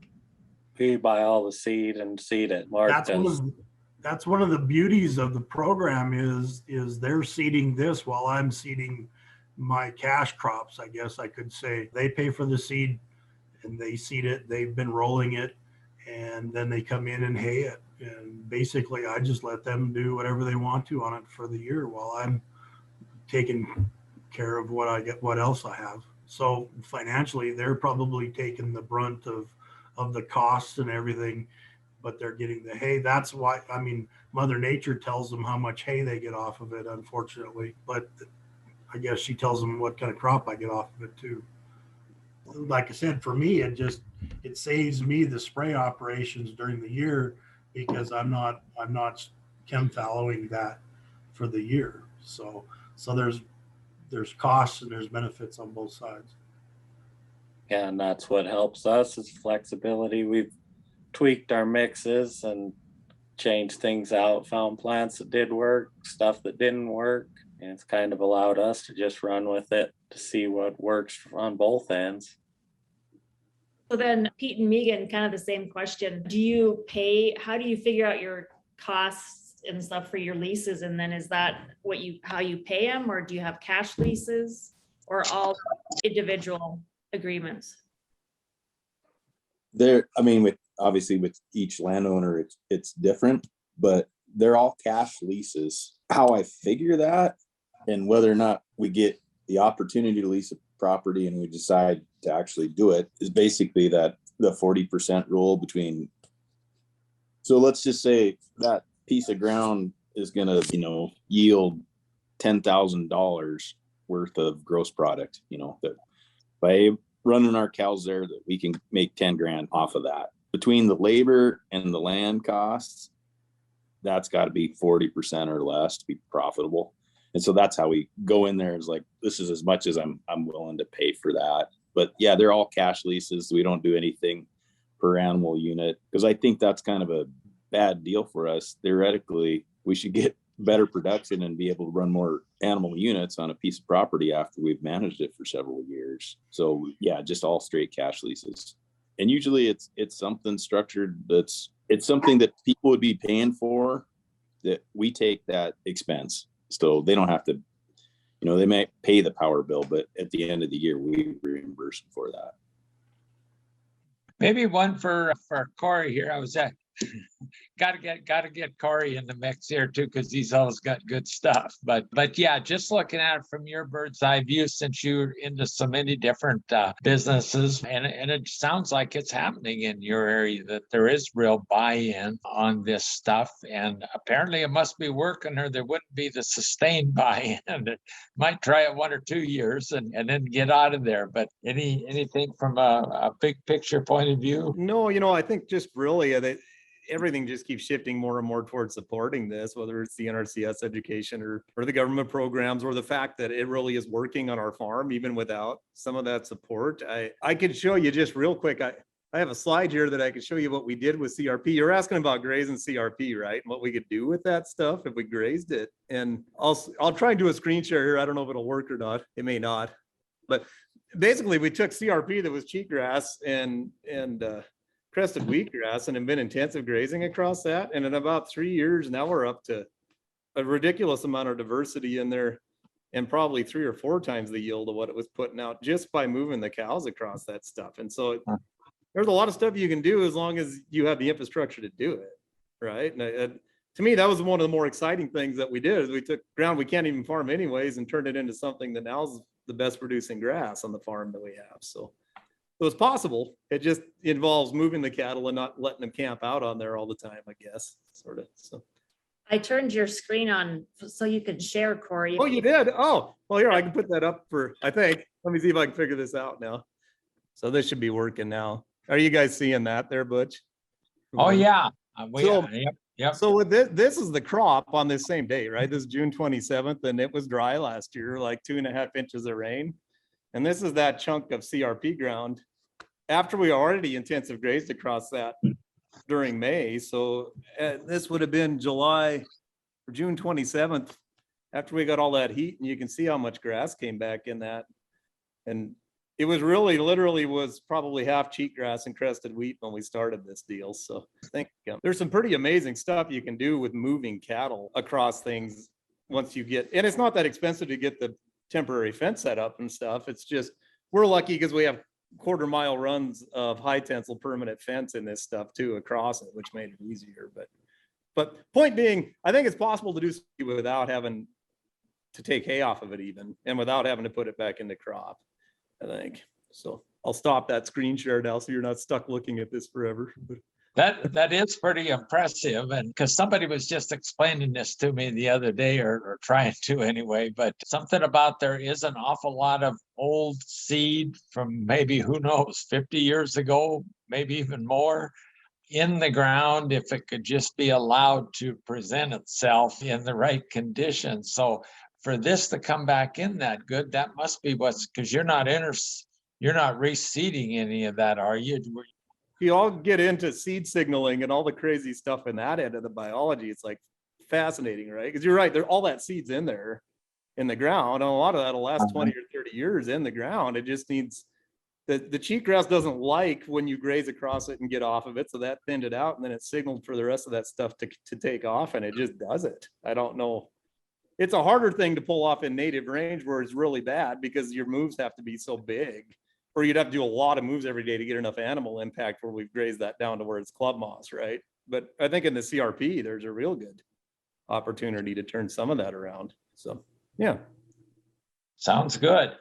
[SPEAKER 5] We buy all the seed and seed it. Mark does.
[SPEAKER 4] That's one of the beauties of the program is they're seeding this while I'm seeding my cash crops, I guess I could say. They pay for the seed and they seed it. They've been rolling it, and then they come in and hay it. And basically, I just let them do whatever they want to on it for the year while I'm taking care of what else I have. So financially, they're probably taking the brunt of the costs and everything, but they're getting the hay. That's why, Mother Nature tells them how much hay they get off of it, unfortunately. But I guess she tells them what kind of crop I get off of it too. Like I said, for me, it saves me the spray operations during the year, because I'm not chem fallowing that for the year. So there's costs and there's benefits on both sides.
[SPEAKER 5] Yeah, and that's what helps us is flexibility. We've tweaked our mixes and changed things out, found plants that did work, stuff that didn't work, and it's kind of allowed us to just run with it to see what works on both ends.
[SPEAKER 1] So then Pete and Meagan, kind of the same question. How do you figure out your costs and stuff for your leases? And then is that how you pay them, or do you have cash leases, or all individual agreements?
[SPEAKER 2] Obviously with each landowner, it's different, but they're all cash leases. How I figure that, and whether or not we get the opportunity to lease a property and we decide to actually do it, is basically that the 40% rule between. So let's just say that piece of ground is going to, yield $10,000 worth of gross product, that by running our cows there, that we can make 10 grand off of that. Between the labor and the land costs, that's got to be 40% or less to be profitable. And so that's how we go in there, is like, this is as much as I'm willing to pay for that. But yeah, they're all cash leases. We don't do anything per animal unit, because I think that's kind of a bad deal for us. Theoretically, we should get better production and be able to run more animal units on a piece of property after we've managed it for several years. So yeah, just all straight cash leases. And usually it's something structured it's something that people would be paying for, that we take that expense. So they don't have to, they may pay the power bill, but at the end of the year, we reimburse them for that.
[SPEAKER 7] Maybe one for Korey here. I was at gotta get Korey in the mix here too, because he's always got good stuff. But yeah, just looking at it from your bird's eye view, since you're into so many different businesses, and it sounds like it's happening in your area, that there is real buy-in on this stuff, and apparently it must be working, or there wouldn't be the sustained buy-in. It might try it 1 or 2 years and then get out of there. But anything from a big picture point of view?
[SPEAKER 6] No, I think just really everything just keeps shifting more and more towards supporting this, whether it's the NRCS education or the government programs, or the fact that it really is working on our farm, even without some of that support. I could show you just real quick. I have a slide here that I could show you what we did with CRP. You're asking about grazing CRP, right? And what we could do with that stuff if we grazed it. And I'll try and do a screen share here. I don't know if it'll work or not. It may not. But basically, we took CRP that was cheatgrass and crested wheatgrass and have been intensive grazing across that. And in about 3 years, now we're up to a ridiculous amount of diversity in there, and probably 3 or 4 times the yield of what it was putting out just by moving the cows across that stuff. And so there's a lot of stuff you can do as long as you have the infrastructure to do it, right? And to me, that was one of the more exciting things that we did, is we took ground we can't even farm anyways and turned it into something that now is the best producing grass on the farm that we have. So it's possible. It just involves moving the cattle and not letting them camp out on there all the time, I guess, sort of. So
[SPEAKER 1] I turned your screen on so you could share, Korey.
[SPEAKER 6] oh, you did? Oh, well, here, I can put that up I think. Let me see if I can figure this out now. So this should be working now. Are you guys seeing that there, Butch?
[SPEAKER 7] Oh, yeah. Yep.
[SPEAKER 6] So with this is the crop on this same day, right? This is June 27th, and it was dry last year, like 2.5 inches of rain. And this is that chunk of CRP ground after we already intensive grazed across that during May. So this would have been July or June 27th, after we got all that heat, and you can see how much grass came back in that. And it was literally was probably half cheatgrass and crested wheat when we started this deal. So I think there's some pretty amazing stuff you can do with moving cattle across things once you get, and it's not that expensive to get the temporary fence set up and stuff. It's just, we're lucky because we have 1/4 mile runs of high tensile permanent fence in this stuff too across it, which made it easier. But point being, I think it's possible to do without having to take hay off of it even, and without having to put it back into crop, I think. So I'll stop that screen share now so you're not stuck looking at this forever.
[SPEAKER 7] That is pretty impressive, and because somebody was just explaining this to me the other day, or trying to anyway, but something about there is an awful lot of old seed from maybe, who knows, 50 years ago, maybe even more, in the ground, if it could just be allowed to present itself in the right conditions. So for this to come back in that good, that must be because you're not reseeding any of that, are you?
[SPEAKER 6] You all get into seed signaling and all the crazy stuff in that end of the biology. It's like fascinating, right? Because you're right, there's all that seeds in there in the ground, and a lot of that will last 20 or 30 years in the ground. It just needs, the cheatgrass doesn't like when you graze across it and get off of it, so that thinned it out, and then it signaled for the rest of that stuff to take off, and it just does it. I don't know. It's a harder thing to pull off in native range where it's really bad because your moves have to be so big, or you'd have to do a lot of moves every day to get enough animal impact where we've grazed that down to where it's club moss, right? But I think in the CRP, there's a real good opportunity to turn some of that around. So, yeah.
[SPEAKER 7] Sounds good.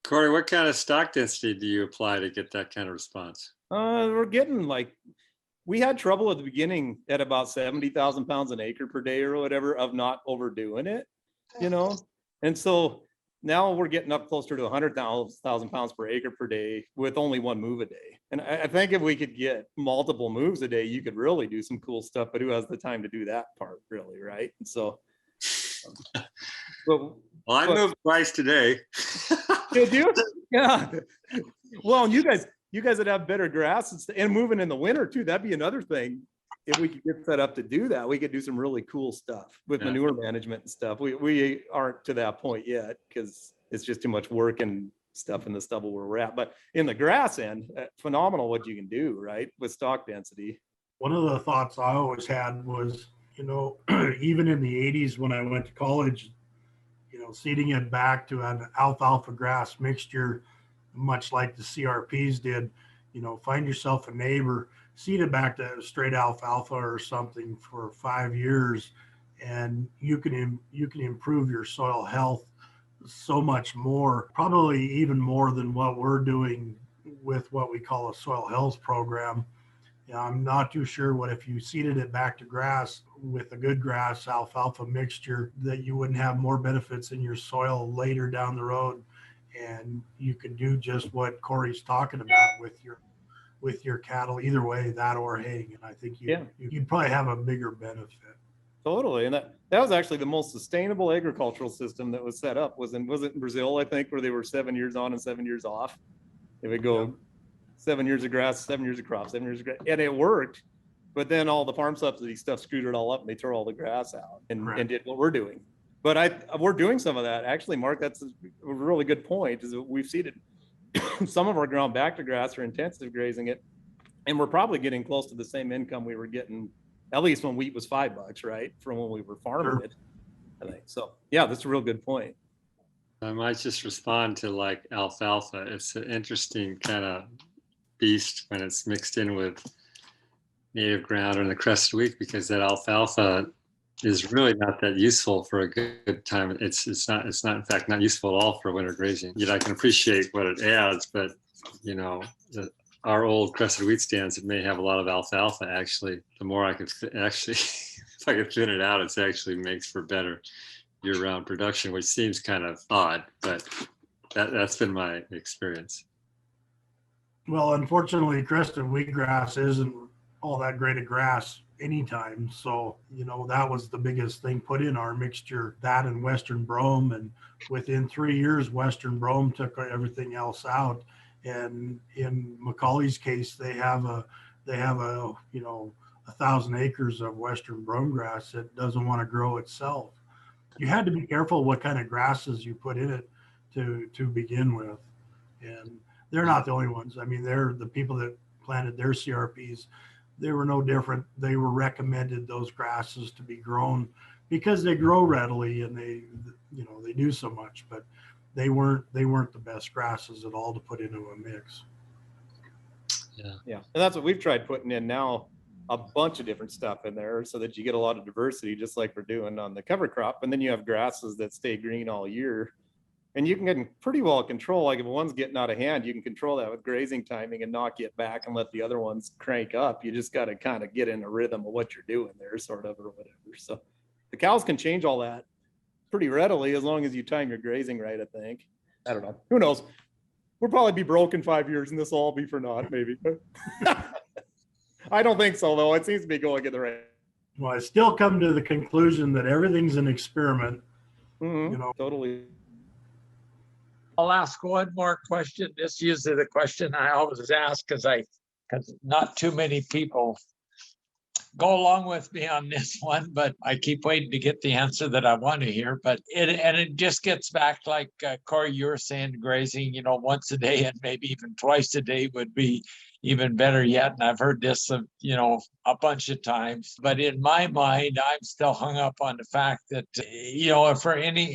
[SPEAKER 8] Korey, what kind of stock density do you apply to get that kind of response?
[SPEAKER 6] We're getting we had trouble at the beginning at about 70,000 pounds an acre per day or whatever of not overdoing it, And so now we're getting up closer to 100,000 pounds per acre per day with only 1 move a day. And I think if we could get multiple moves a day, you could really do some cool stuff, but who has the time to do that part really, right? And so Well,
[SPEAKER 8] Well, I moved twice today.
[SPEAKER 6] did you? Yeah. Well, and you guys would have better grass and moving in the winter too. That'd be another thing. If we could get set up to do that, we could do some really cool stuff with
[SPEAKER 8] Yeah.
[SPEAKER 6] manure management and stuff. We aren't to that point yet because it's just too much work and stuff in the stubble where we're at. But in the grass end, phenomenal what you can do, right? With stock density.
[SPEAKER 4] One of the thoughts I always had was, even in the 80s when I went to college, seeding it back to an alfalfa grass mixture, much like the CRPs did, find yourself a neighbor, seed it back to straight alfalfa or something for 5 years, and you can improve your soil health so much more, probably even more than what we're doing with what we call a soil health program. I'm not too sure what if you seeded it back to grass with a good grass alfalfa mixture, that you wouldn't have more benefits in your soil later down the road. And you could do just what Korey's talking about with your cattle, either way, that or haying. And I think you'd probably have a bigger benefit.
[SPEAKER 6] Totally. And that was actually the most sustainable agricultural system that was set up was it in Brazil, I think, where they were 7 years on and 7 years off. It would go 7 years of grass, 7 years of crop, 7 years of grass, and it worked. But then all the farm subsidy stuff screwed it all up and they tore all the grass out and did what we're doing. But we're doing some of that. Actually, Mark, that's a really good point, is that we've seeded some of our ground back to grass or intensive grazing it. And we're probably getting close to the same income we were getting, at least when wheat was $5, right? From when we were farming it, I think. So yeah, that's a real good point.
[SPEAKER 8] I might just respond to like alfalfa. It's an interesting kind of beast when it's mixed in with native ground or the crested wheat, because that alfalfa is really not that useful for a good time. It's not in fact not useful at all for winter grazing. I can appreciate what it adds, but our old crested wheat stands, it may have a lot of alfalfa. Actually, the more I could if I could thin it out, it actually makes for better year-round production, which seems kind of odd, but that's been my experience.
[SPEAKER 4] Well, unfortunately, crested wheatgrass isn't all that great a grass anytime. So, that was the biggest thing put in our mixture, that and Western brome. And within 3 years, Western brome took everything else out. And in McCauley's case, they have a 1,000 acres of Western brome grass that doesn't want to grow itself. You had to be careful what kind of grasses you put in it to begin with. And they're not the only ones. I mean, they're the people that planted their CRPs. They were no different. They were recommended those grasses to be grown because they grow readily and they do so much, but they weren't the best grasses at all to put into a mix.
[SPEAKER 6] Yeah. And that's what we've tried putting in now, a bunch of different stuff in there so that you get a lot of diversity, just like we're doing on the cover crop. And then you have grasses that stay green all year. And you can get pretty well control. Like if one's getting out of hand, you can control that with grazing timing and knock it back and let the other ones crank up. You just got to kind of get in a rhythm of what you're doing there, sort of, or whatever. So the cows can change all that pretty readily as long as you time your grazing right, I think. I don't know. Who knows? We'll probably be broke in 5 years and this will all be for naught, maybe. I don't think so, though. It seems to be going in the right.
[SPEAKER 4] Well, I still come to the conclusion that everything's an experiment.
[SPEAKER 6] Totally.
[SPEAKER 7] I'll ask one more question. This is usually the question I always ask because not too many people go along with me on this one, but I keep waiting to get the answer that I want to hear. But it just gets back like Korey, you were saying, grazing, once a day and maybe even twice a day would be even better yet. And I've heard this, a bunch of times. But in my mind, I'm still hung up on the fact that,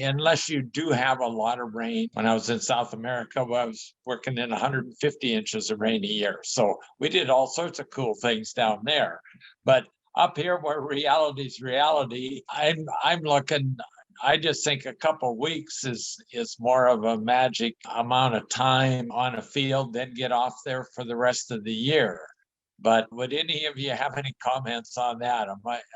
[SPEAKER 7] unless you do have a lot of rain. When I was in South America, I was working in 150 inches of rain a year. So we did all sorts of cool things down there. But up here where reality's reality, I'm looking. I just think a couple of weeks is more of a magic amount of time on a field, then get off there for the rest of the year. But would any of you have any comments on that?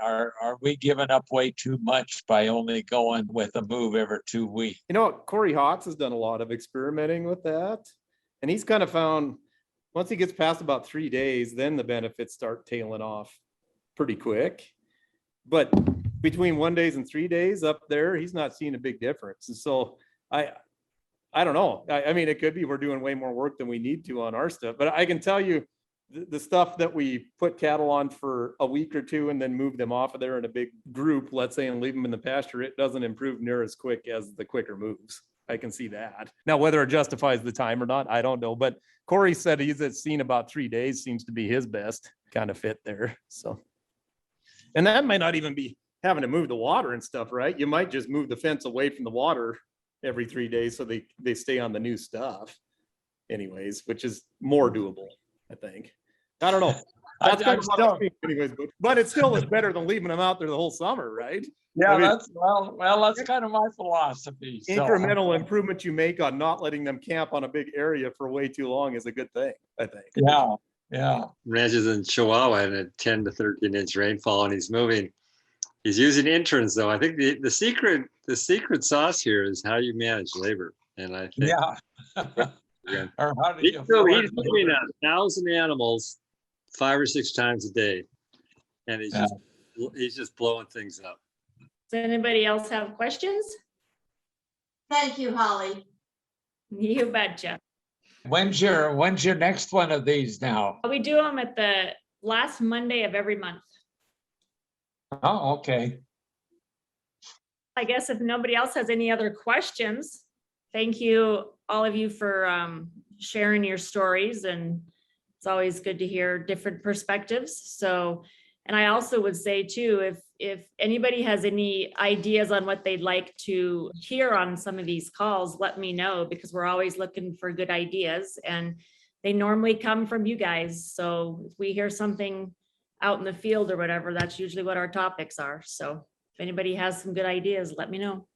[SPEAKER 7] Are we giving up way too much by only going with a move every 2 weeks?
[SPEAKER 6] Korey Fauque has done a lot of experimenting with that. And he's kind of found once he gets past about 3 days, then the benefits start tailing off pretty quick. But between 1 days and 3 days up there, he's not seeing a big difference. And so I don't know. I mean, it could be we're doing way more work than we need to on our stuff, but I can tell you the stuff that we put cattle on for a week or two and then move them off of there in a big group, let's say, and leave them in the pasture, it doesn't improve near as quick as the quicker moves. I can see that. Now, whether it justifies the time or not, I don't know. But Korey said he's seen about 3 days seems to be his best kind of fit there. So, and that might not even be having to move the water and stuff, right? You might just move the fence away from the water every 3 days so they stay on the new stuff anyways, which is more doable, I think. I don't know. That's kind of what I think anyways, but it still is better than leaving them out there the whole summer, right?
[SPEAKER 7] Yeah,
[SPEAKER 6] I mean,
[SPEAKER 7] that's kind of my philosophy. So.
[SPEAKER 6] Incremental improvement you make on not letting them camp on a big area for way too long is a good thing, I think.
[SPEAKER 7] Yeah.
[SPEAKER 8] Ranches in Chihuahua had a 10 to 13 inch rainfall and he's moving. He's using interns though. I think the secret sauce here is how you manage labor. And I think
[SPEAKER 7] Or how do
[SPEAKER 8] he's
[SPEAKER 7] you
[SPEAKER 8] moving 1,000 animals 5 or 6 times a day. And he's just blowing things up.
[SPEAKER 1] Does anybody else have questions?
[SPEAKER 9] Thank you, Holly.
[SPEAKER 1] You betcha.
[SPEAKER 7] When's your next one of these now?
[SPEAKER 1] We do them at the last Monday of every month.
[SPEAKER 7] Oh, okay.
[SPEAKER 1] I guess if nobody else has any other questions, thank you, all of you, for sharing your stories. And it's always good to hear different perspectives. So, and I also would say too, if anybody has any ideas on what they'd like to hear on some of these calls, let me know, because we're always looking for good ideas and they normally come from you guys. So if we hear something out in the field or whatever, that's usually what our topics are. So if anybody has some good ideas, let me know.